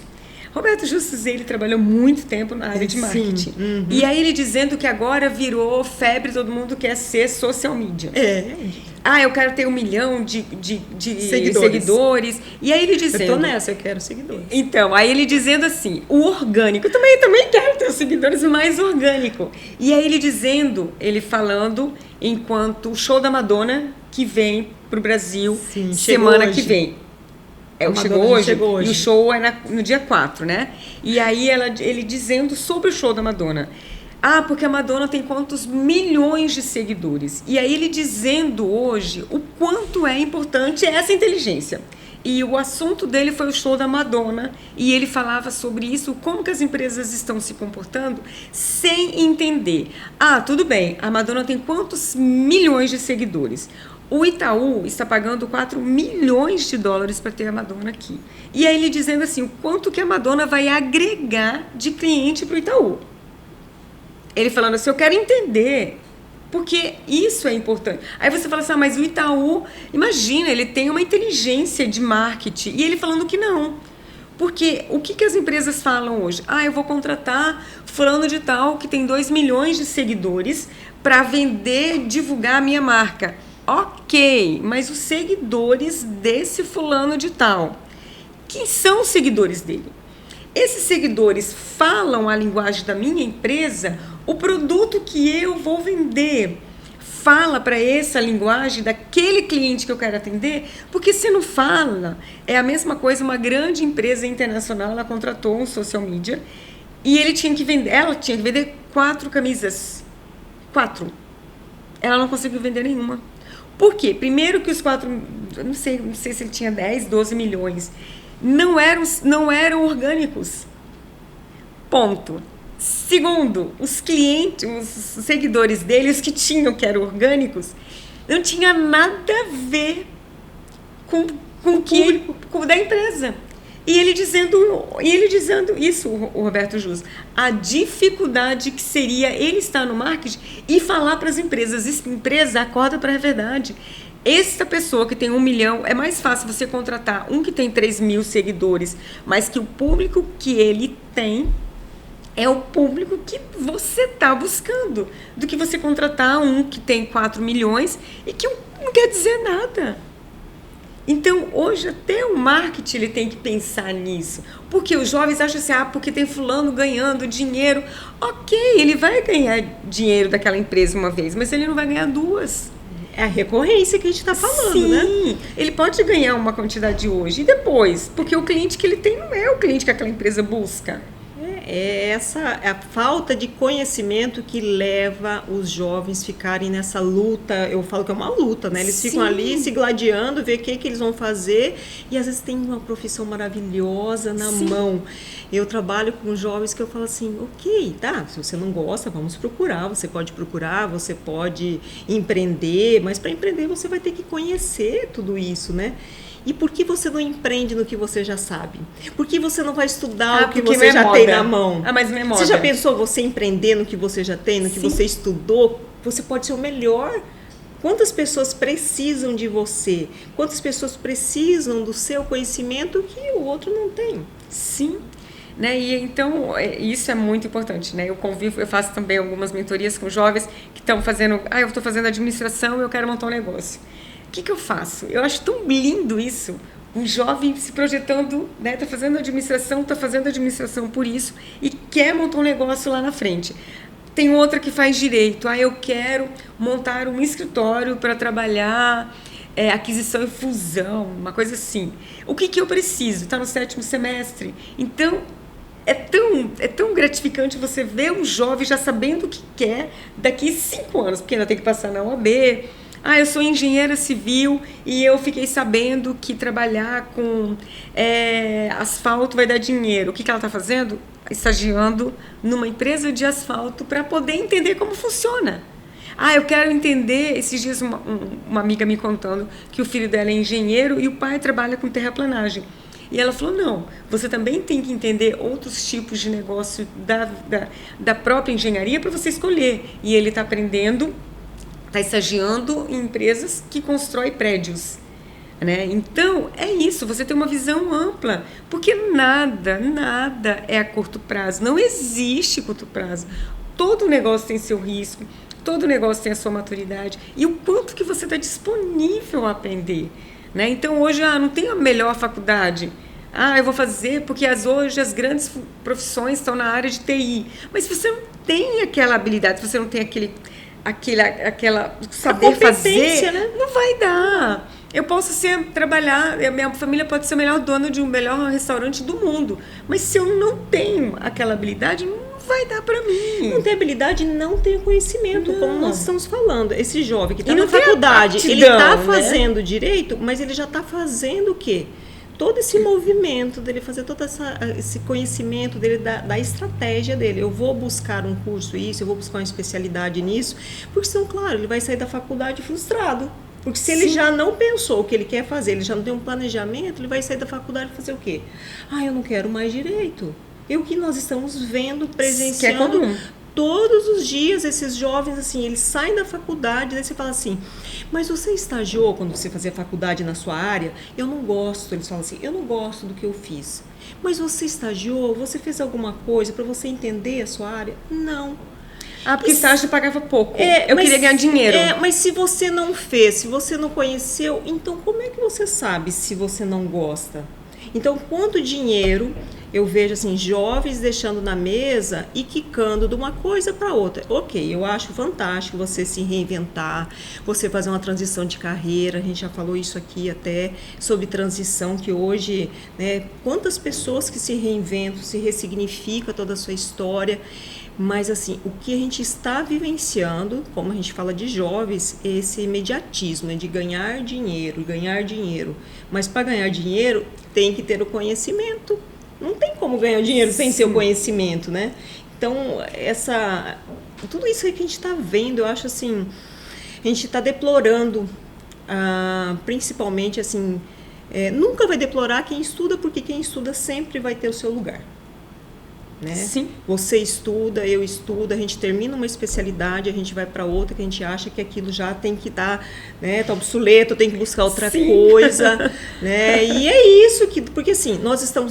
Speaker 2: Roberto Justus, ele trabalhou muito tempo na área de marketing. E aí ele dizendo que agora virou febre, todo mundo quer ser social media. Eu quero ter 1 milhão de seguidores. E aí ele dizendo...
Speaker 1: Eu tô nessa, eu quero seguidores.
Speaker 2: Então, aí ele dizendo assim, o orgânico, eu também quero ter os seguidores mais orgânico. E aí ele falando, enquanto o show da Madonna, que vem pro Brasil, semana que vem. Chegou hoje. E o show é no dia 4, né? E aí ele dizendo sobre o show da Madonna. Porque a Madonna tem quantos milhões de seguidores. E aí ele dizendo hoje o quanto é importante essa inteligência. E o assunto dele foi o show da Madonna. E ele falava sobre isso, como que as empresas estão se comportando sem entender. Tudo bem, a Madonna tem quantos milhões de seguidores? O Itaú está pagando 4 milhões de dólares para ter a Madonna aqui. E aí ele dizendo assim, o quanto que a Madonna vai agregar de cliente para o Itaú. Ele falando assim, eu quero entender, porque isso é importante. Aí você fala assim, mas o Itaú, imagina, ele tem uma inteligência de marketing. E ele falando que não. Porque o que as empresas falam hoje? Eu vou contratar fulano de tal que tem 2 milhões de seguidores para vender, divulgar a minha marca. Ok, mas os seguidores desse fulano de tal, quem são os seguidores dele? Esses seguidores falam a linguagem da minha empresa, o produto que eu vou vender fala para essa linguagem daquele cliente que eu quero atender, porque se não fala, é a mesma coisa, uma grande empresa internacional, ela contratou um social media e ela tinha que vender 4 camisas. 4. Ela não conseguiu vender nenhuma. Por quê? Primeiro que os 4, não sei se ele tinha 10, 12 milhões, não eram orgânicos. Ponto. Segundo, os clientes, os seguidores dele, os que tinham que eram orgânicos, não tinha nada a ver com o da empresa. E ele dizendo isso, o Roberto Justus, a dificuldade que seria ele estar no marketing e falar para as empresas, empresa, acorda para a verdade. Essa pessoa que tem 1 milhão, é mais fácil você contratar um que tem 3 mil seguidores, mas que o público que ele tem é o público que você está buscando, do que você contratar um que tem 4 milhões e que não quer dizer nada. Então, hoje, até o marketing ele tem que pensar nisso. Porque os jovens acham assim, porque tem fulano ganhando dinheiro. Ok, ele vai ganhar dinheiro daquela empresa uma vez, mas ele não vai ganhar 2.
Speaker 1: É a recorrência que a gente está falando,
Speaker 2: Sim,
Speaker 1: né?
Speaker 2: Sim, ele pode ganhar uma quantidade hoje e depois, porque o cliente que ele tem não é o cliente que aquela empresa busca.
Speaker 1: é a falta de conhecimento que leva os jovens ficarem nessa luta. Eu falo que é uma luta, né? Eles ficam ali se gladiando, ver o que eles vão fazer, e às vezes tem uma profissão maravilhosa na mão. Eu trabalho com jovens que eu falo assim, ok, tá, se você não gosta, vamos procurar, você pode empreender, mas para empreender você vai ter que conhecer tudo isso, né? E por que você não empreende no que você já sabe? Por que você não vai estudar o que você já tem na mão?
Speaker 2: Mas não é moda.
Speaker 1: Você já pensou você empreender no que você já tem, no que você estudou? Você pode ser o melhor. Quantas pessoas precisam de você? Quantas pessoas precisam do seu conhecimento que o outro não tem?
Speaker 2: Sim. Né? E então, isso é muito importante, né? Eu faço também algumas mentorias com jovens que estão fazendo, eu estou fazendo administração e eu quero montar um negócio. O que eu faço? Eu acho tão lindo isso, um jovem se projetando, né? Está fazendo administração por isso e quer montar um negócio lá na frente. Tem outra que faz direito, eu quero montar um escritório para trabalhar aquisição e fusão, uma coisa assim. O que eu preciso? Está no 7º semestre. Então, é tão gratificante você ver um jovem já sabendo o que quer daqui 5 anos, porque ainda tem que passar na OAB. Eu sou engenheira civil e eu fiquei sabendo que trabalhar com asfalto vai dar dinheiro. O que ela está fazendo? Estagiando numa empresa de asfalto para poder entender como funciona. Eu quero entender. Esses dias uma amiga me contando que o filho dela é engenheiro e o pai trabalha com terraplanagem. E ela falou, não, você também tem que entender outros tipos de negócio da própria engenharia para você escolher. E ele está aprendendo, está estagiando em empresas que constroem prédios. Né? Então, é isso, você tem uma visão ampla, porque nada é a curto prazo, não existe curto prazo. Todo negócio tem seu risco, todo negócio tem a sua maturidade e o quanto que você está disponível a aprender. Né? Então, hoje, não tem a melhor faculdade. Eu vou fazer porque hoje as grandes profissões estão na área de TI. Mas se você não tem aquela habilidade, se você não tem aquela saber fazer, né? Não vai dar. Eu posso trabalhar, a minha família pode ser a melhor dona de um melhor restaurante do mundo, mas se eu não tenho aquela habilidade, não vai dar para mim.
Speaker 1: Não tem habilidade, não tem conhecimento, como nós estamos falando. Esse jovem que está na faculdade, ele está fazendo direito, mas ele já está fazendo o quê? Todo esse movimento dele, fazer todo esse conhecimento dele, da estratégia dele. Eu vou buscar um curso eu vou buscar uma especialidade nisso, porque senão, claro, ele vai sair da faculdade frustrado. Porque se ele já não pensou o que ele quer fazer, ele já não tem um planejamento, ele vai sair da faculdade e fazer o quê? Eu não quero mais direito. É o que nós estamos vendo, presenciando todos os dias, esses jovens, assim, eles saem da faculdade, daí você fala assim, mas você estagiou quando você fazia faculdade na sua área? Eu não gosto, eles falam assim, eu não gosto do que eu fiz. Mas você estagiou? Você fez alguma coisa para você entender a sua área? Não.
Speaker 2: Porque estágio pagava pouco. Eu queria ganhar dinheiro.
Speaker 1: Mas se você não fez, se você não conheceu, então como é que você sabe se você não gosta? Então, quanto dinheiro eu vejo assim, jovens deixando na mesa e quicando de uma coisa para outra. Ok, eu acho fantástico você se reinventar, você fazer uma transição de carreira, a gente já falou isso aqui até, sobre transição, que hoje, né, quantas pessoas que se reinventam, se ressignificam toda a sua história. Mas assim, o que a gente está vivenciando, como a gente fala de jovens, é esse imediatismo, de ganhar dinheiro. Mas para ganhar dinheiro, tem que ter o conhecimento. Não tem como ganhar dinheiro sem seu conhecimento, né? Então, tudo isso aí que a gente está vendo, eu acho assim, a gente está deplorando, principalmente assim, nunca vai deplorar quem estuda, porque quem estuda sempre vai ter o seu lugar. Né?
Speaker 2: Sim.
Speaker 1: Você estuda, eu estudo, a gente termina uma especialidade, a gente vai para outra que a gente acha que aquilo já tem que estar, né, tá obsoleto, tem que buscar outra coisa, né? E é isso porque assim,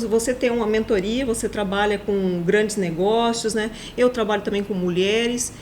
Speaker 1: você tem uma mentoria, você trabalha com grandes negócios, né? Eu trabalho também com mulheres.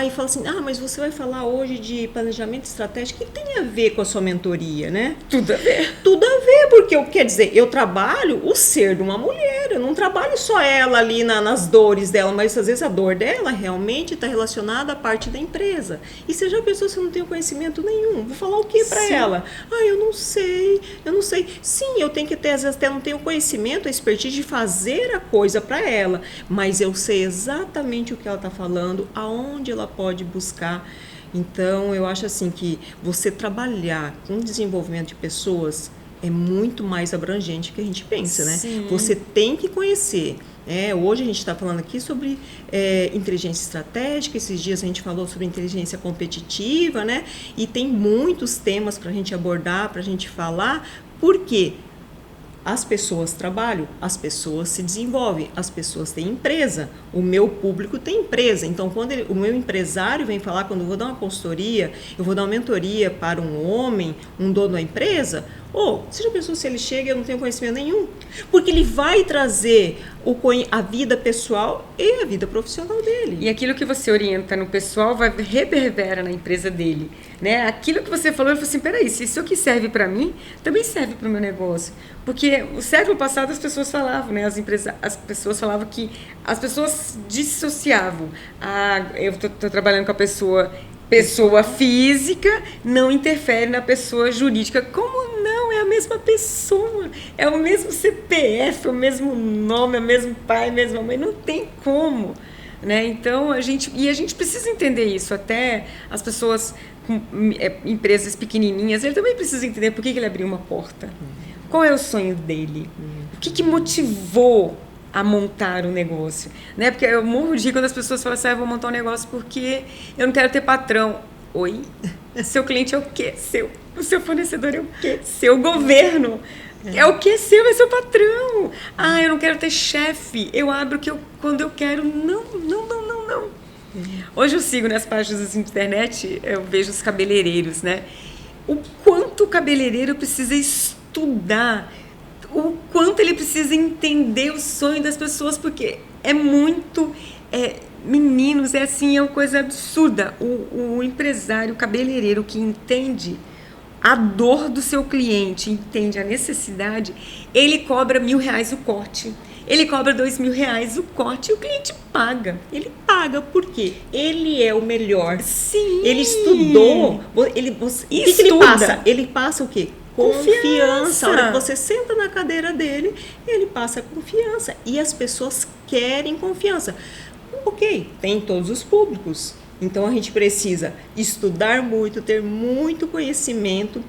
Speaker 1: E fala assim, mas você vai falar hoje de planejamento estratégico, o que tem a ver com a sua mentoria, né?
Speaker 2: Tudo a ver.
Speaker 1: Tudo a ver, porque quer dizer, eu trabalho o ser de uma mulher. Claro, eu não trabalho só ela ali nas dores dela, mas às vezes a dor dela realmente está relacionada à parte da empresa. E você já pensou se eu não tenho conhecimento nenhum? Vou falar o que para ela? Eu não sei, eu não sei. Sim, eu tenho que ter, às vezes até não tenho conhecimento, a expertise de fazer a coisa para ela, mas eu sei exatamente o que ela está falando, aonde ela pode buscar. Então, eu acho assim que você trabalhar com desenvolvimento de pessoas é muito mais abrangente do que a gente pensa, né?
Speaker 2: Sim.
Speaker 1: Você tem que conhecer. Hoje a gente está falando aqui sobre inteligência estratégica, esses dias a gente falou sobre inteligência competitiva, né? E tem muitos temas para a gente abordar, para a gente falar, porque as pessoas trabalham, as pessoas se desenvolvem, as pessoas têm empresa, o meu público tem empresa. Então, quando o meu empresário vem falar, quando eu vou dar uma consultoria, eu vou dar uma mentoria para um homem, um dono da empresa, você já pensou se ele chega e eu não tenho conhecimento nenhum? Porque ele vai trazer a vida pessoal e a vida profissional dele.
Speaker 2: E aquilo que você orienta no pessoal vai reverbera na empresa dele, né? Aquilo que você falou, ele falou assim, peraí, se isso aqui serve para mim, também serve para o meu negócio. Porque o século passado as pessoas falavam, né? As pessoas falavam que as pessoas dissociavam. Eu estou trabalhando com a pessoa física, não interfere na pessoa jurídica. Como não? É a mesma pessoa, é o mesmo CPF, é o mesmo nome, é o mesmo pai, a mesma mãe, não tem como, né? Então, a gente precisa entender isso, até as pessoas com empresas pequenininhas, ele também precisa entender por que ele abriu uma porta, qual é o sonho dele, o que motivou a montar um negócio, né? Porque eu morro de rir quando as pessoas falam assim, eu vou montar um negócio porque eu não quero ter patrão. Oi? Seu cliente é o quê? O seu fornecedor é o quê? Seu governo. É o que é seu, é seu patrão. Eu não quero ter chefe. Eu abro quando eu quero. Não. Hoje eu sigo nas páginas da internet, eu vejo os cabeleireiros, né? O quanto o cabeleireiro precisa estudar, o quanto ele precisa entender o sonho das pessoas, porque é muito... meninos, é uma coisa absurda. O empresário, o cabeleireiro que entende a dor do seu cliente, entende a necessidade, ele cobra R$1.000 o corte, ele cobra R$2.000 o corte e o cliente paga.
Speaker 1: Ele paga porque ele é o melhor.
Speaker 2: Sim.
Speaker 1: Ele estudou. O que ele passa? Ele passa o quê? Confiança. A hora que você senta na cadeira dele, ele passa confiança. E as pessoas querem confiança. Ok, tem todos os públicos. Então, a gente precisa estudar muito, ter muito conhecimento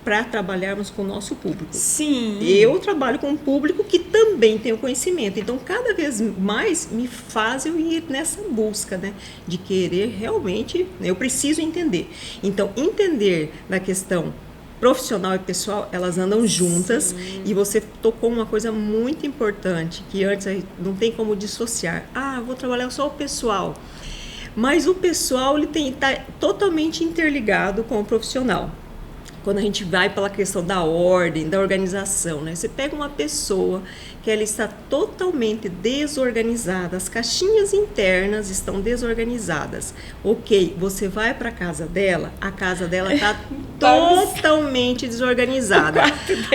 Speaker 1: para trabalharmos com o nosso público.
Speaker 2: Sim.
Speaker 1: Eu trabalho com um público que também tem o conhecimento. Então, cada vez mais me faz eu ir nessa busca, né? De querer realmente... Eu preciso entender. Então, entender na questão profissional e pessoal, elas andam juntas. Sim. E você tocou uma coisa muito importante, que antes não tem como dissociar. Vou trabalhar só o pessoal. Mas o pessoal está totalmente interligado com o profissional. Quando a gente vai pela questão da ordem, da organização, né? Você pega uma pessoa que ela está totalmente desorganizada, as caixinhas internas estão desorganizadas. Ok, você vai para a casa dela está totalmente desorganizada.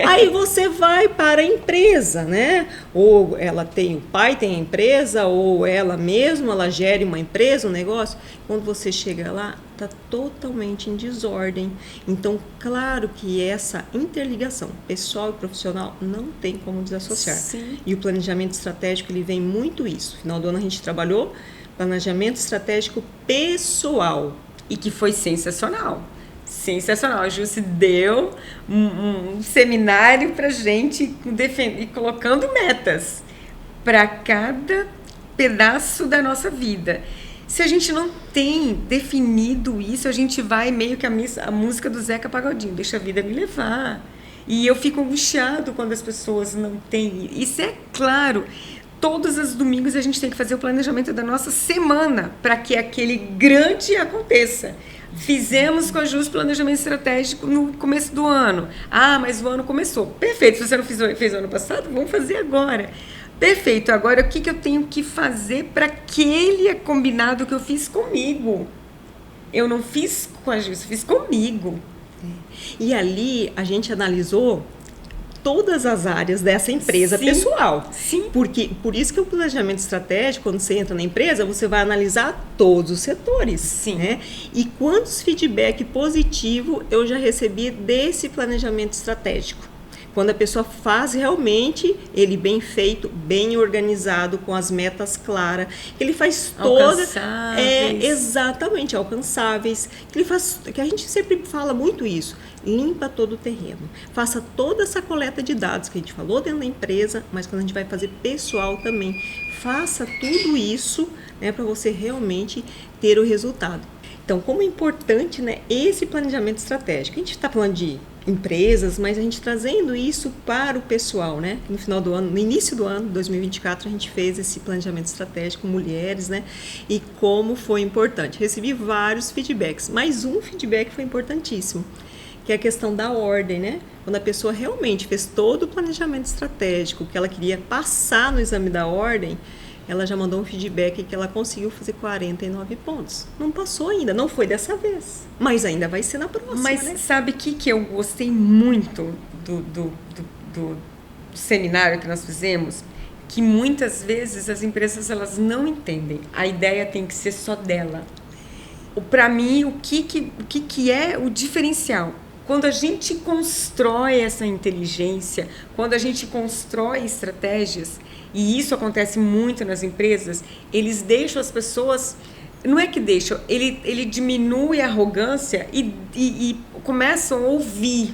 Speaker 1: Aí você vai para a empresa, né? Ou ela tem, o pai tem a empresa, ou ela mesma, ela gere uma empresa, um negócio. Quando você chega lá, está totalmente em desordem. Então, claro que essa interligação pessoal e profissional não tem como desassociar.
Speaker 2: Sim.
Speaker 1: E o planejamento estratégico, ele vem muito isso. No final do ano a gente trabalhou planejamento estratégico pessoal.
Speaker 2: E que foi sensacional. Sensacional. A Jusce deu um seminário para gente colocando metas para cada pedaço da nossa vida. Se a gente não tem definido isso, a gente vai meio que a música do Zeca Pagodinho, deixa a vida me levar. E eu fico angustiado quando as pessoas não têm. Isso é claro. Todos os domingos a gente tem que fazer o planejamento da nossa semana para que aquele grande aconteça. Fizemos com a Jusce planejamento estratégico no começo do ano. Mas o ano começou. Perfeito. Se você não fez o ano passado, vamos fazer agora. Perfeito. Agora, o que eu tenho que fazer para aquele combinado que eu fiz comigo? Eu não fiz com a Jusce, fiz comigo.
Speaker 1: E ali a gente analisou todas as áreas dessa empresa pessoal.
Speaker 2: Sim.
Speaker 1: Por isso que o planejamento estratégico, quando você entra na empresa, você vai analisar todos os setores.
Speaker 2: Sim.
Speaker 1: Né? E quantos feedback positivo eu já recebi desse planejamento estratégico? Quando a pessoa faz realmente ele bem feito, bem organizado, com as metas claras, que ele faz todas exatamente alcançáveis, que ele faz, que a gente sempre fala muito isso, limpa todo o terreno, faça toda essa coleta de dados que a gente falou dentro da empresa, mas quando a gente vai fazer pessoal também, faça tudo isso, né, para você realmente ter o resultado. Então, como é importante, né, esse planejamento estratégico? A gente está falando de empresas, mas a gente trazendo isso para o pessoal, né? No final do ano, no início do ano, 2024, a gente fez esse planejamento estratégico com mulheres, né? E como foi importante. Recebi vários feedbacks, mas um feedback foi importantíssimo, que é a questão da ordem, né? Quando a pessoa realmente fez todo o planejamento estratégico que ela queria passar no exame da ordem, ela já mandou um feedback que ela conseguiu fazer 49 pontos. Não passou ainda, não foi dessa vez. Mas ainda vai ser na próxima,
Speaker 2: Mas
Speaker 1: né?
Speaker 2: sabe o que eu gostei muito do seminário que nós fizemos? Que muitas vezes as empresas elas não entendem. A ideia tem que ser só dela. Para mim, o que é o diferencial? Quando a gente constrói essa inteligência, quando a gente constrói estratégias, e isso acontece muito nas empresas, eles deixam as pessoas... Não é que deixam, ele diminui a arrogância e começam a ouvir.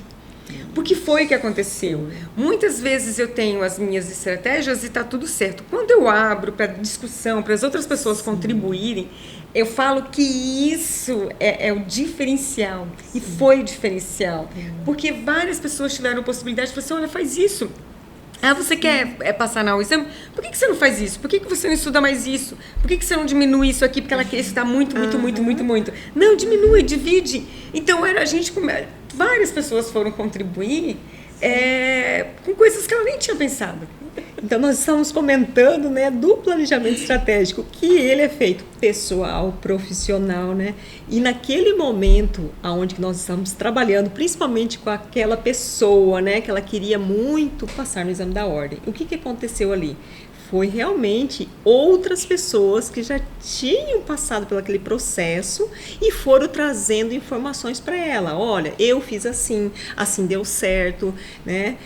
Speaker 2: Porque foi o que aconteceu. Muitas vezes eu tenho as minhas estratégias e está tudo certo. Quando eu abro para discussão, para as outras pessoas contribuírem, eu falo que isso é o diferencial. E foi o diferencial. Porque várias pessoas tiveram a possibilidade de falar assim, olha, faz isso. Ah, você quer passar na exame? Por que você não faz isso? Por que você não estuda mais isso? Por que você não diminui isso aqui? Porque ela quer estudar muito. Não, diminui, divide. Então, a gente... Várias pessoas foram contribuir com coisas que ela nem tinha pensado.
Speaker 1: Então, nós estamos comentando, né, do planejamento estratégico, que ele é feito pessoal, profissional, né? E naquele momento onde nós estamos trabalhando, principalmente com aquela pessoa, né, que ela queria muito passar no exame da ordem. O que aconteceu ali? Foi realmente outras pessoas que já tinham passado por aquele processo e foram trazendo informações para ela. Olha, eu fiz assim, assim deu certo, né?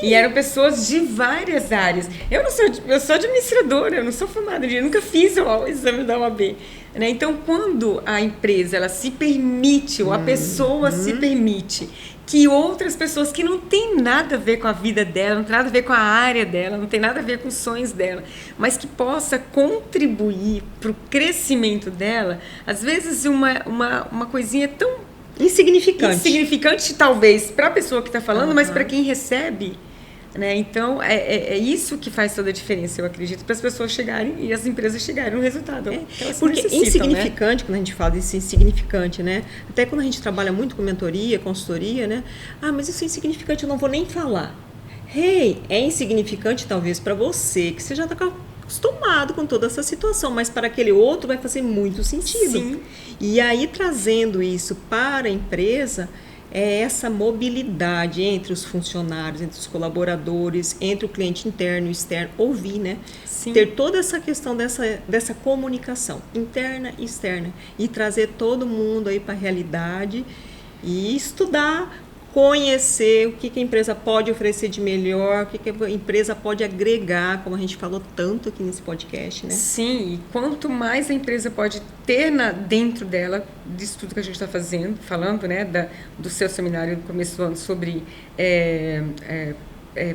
Speaker 2: E eram pessoas de várias áreas. Eu sou administradora, eu não sou formada, eu nunca fiz o exame da OAB. Né? Então, quando a empresa ela se permite, ou a pessoa se permite, que outras pessoas que não tem nada a ver com a vida dela, não tem nada a ver com a área dela, não tem nada a ver com os sonhos dela, mas que possa contribuir para o crescimento dela, às vezes uma coisinha tão insignificante talvez para a pessoa que está falando, mas para quem recebe, né? Então é isso que faz toda a diferença, eu acredito, para as pessoas chegarem e as empresas chegarem no resultado.
Speaker 1: Porque insignificante, né? Quando a gente fala desse insignificante, né? Até quando a gente trabalha muito com mentoria, consultoria, né? Ah, mas isso é insignificante, eu não vou nem falar. É insignificante talvez para você, que você já está acostumado com toda essa situação, mas para aquele outro vai fazer muito sentido.
Speaker 2: Sim.
Speaker 1: E aí, trazendo isso para a empresa, é essa mobilidade entre os funcionários, entre os colaboradores, entre o cliente interno e externo, ouvir, né?
Speaker 2: Sim.
Speaker 1: Ter toda essa questão dessa comunicação interna e externa e trazer todo mundo aí para a realidade e estudar, conhecer o que a empresa pode oferecer de melhor, o que a empresa pode agregar, como a gente falou tanto aqui nesse podcast, né?
Speaker 2: Sim, e quanto mais a empresa pode ter dentro dela, disso tudo que a gente está falando, né, do seu seminário no começo do ano sobre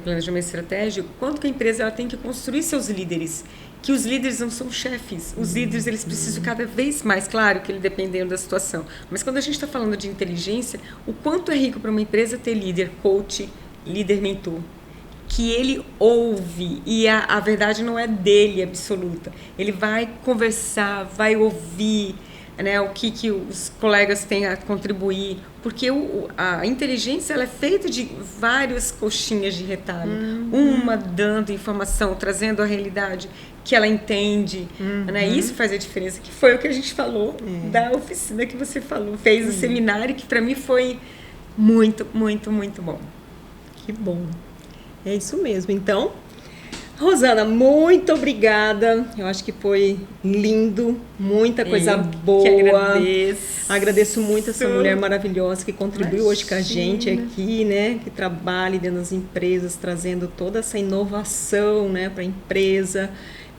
Speaker 2: planejamento estratégico, quanto que a empresa ela tem que construir seus líderes, que os líderes não são chefes, os líderes eles precisam cada vez mais, claro que ele dependendo da situação, mas quando a gente está falando de inteligência, o quanto é rico para uma empresa ter líder coach, líder mentor, que ele ouve e a verdade não é dele absoluta, ele vai conversar, vai ouvir, né, o que os colegas têm a contribuir, porque a inteligência ela é feita de várias coxinhas de retalho, uma dando informação, trazendo a realidade que ela entende, né? Isso faz a diferença, que foi o que a gente falou da oficina que você falou, fez o seminário, que para mim foi muito, muito, muito bom.
Speaker 1: Que bom. É isso mesmo. Então, Rosana, muito obrigada. Eu acho que foi lindo, muita coisa boa.
Speaker 2: Que agradeço.
Speaker 1: Agradeço muito essa mulher maravilhosa que contribuiu hoje com a gente aqui, né? Que trabalha dentro das empresas, trazendo toda essa inovação, né, para a empresa,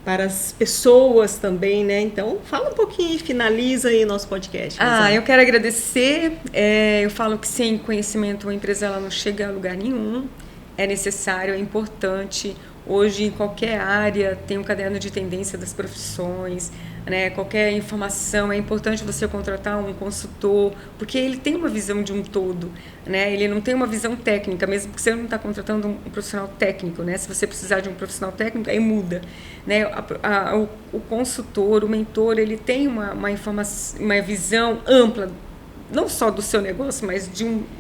Speaker 1: para as pessoas também, né? Então, fala um pouquinho e finaliza aí o nosso podcast. Rosana.
Speaker 2: Eu quero agradecer. Eu falo que sem conhecimento uma empresa ela não chega a lugar nenhum. É necessário, é importante. Hoje, em qualquer área, tem um caderno de tendência das profissões, né? Qualquer informação, é importante você contratar um consultor, porque ele tem uma visão de um todo, né? Ele não tem uma visão técnica, mesmo que você não está contratando um profissional técnico, né? Se você precisar de um profissional técnico, aí muda, né? O consultor, o mentor, ele tem uma informação, uma visão ampla, não só do seu negócio, mas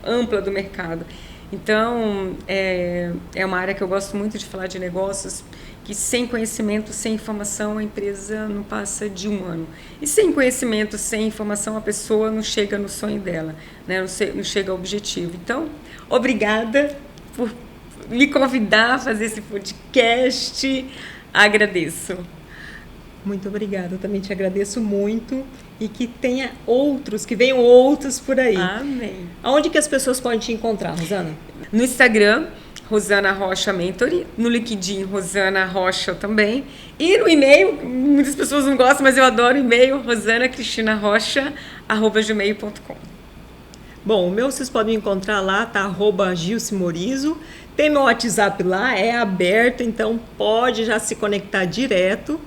Speaker 2: ampla do mercado. Então, é uma área que eu gosto muito de falar de negócios, que sem conhecimento, sem informação, a empresa não passa de um ano. E sem conhecimento, sem informação, a pessoa não chega no sonho dela, né? Não chega ao objetivo. Então, obrigada por me convidar a fazer esse podcast. Agradeço.
Speaker 1: Muito obrigada, eu também te agradeço muito e que tenha outros, que venham outros por aí.
Speaker 2: Amém.
Speaker 1: Aonde que as pessoas podem te encontrar, Rosana?
Speaker 2: No Instagram, Rosana Rocha Mentoring, no LinkedIn, Rosana Rocha também, e no e-mail, muitas pessoas não gostam, mas eu adoro o e-mail, rosanacristinarrocha@gmail.com.
Speaker 1: Bom, o meu vocês podem me encontrar lá, tá? @GilceMorizo. Tem meu WhatsApp lá, é aberto, então pode já se conectar direto.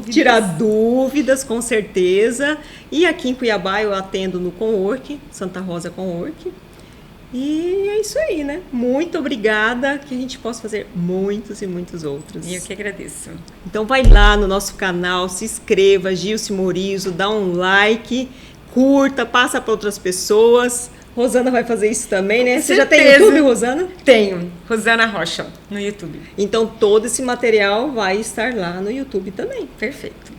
Speaker 1: Tirar dúvidas, com certeza. E aqui em Cuiabá eu atendo no Cowork, Santa Rosa Cowork. E é isso aí, né? Muito obrigada, que a gente possa fazer muitos e muitos outros.
Speaker 2: E eu que agradeço.
Speaker 1: Então vai lá no nosso canal, se inscreva, Gilce Morizo, dá um like, curta, passa para outras pessoas. Rosana vai fazer isso também, né? Você já tem YouTube, Rosana?
Speaker 2: Tenho, Rosana Rocha, no YouTube.
Speaker 1: Então todo esse material vai estar lá no YouTube também.
Speaker 2: Perfeito.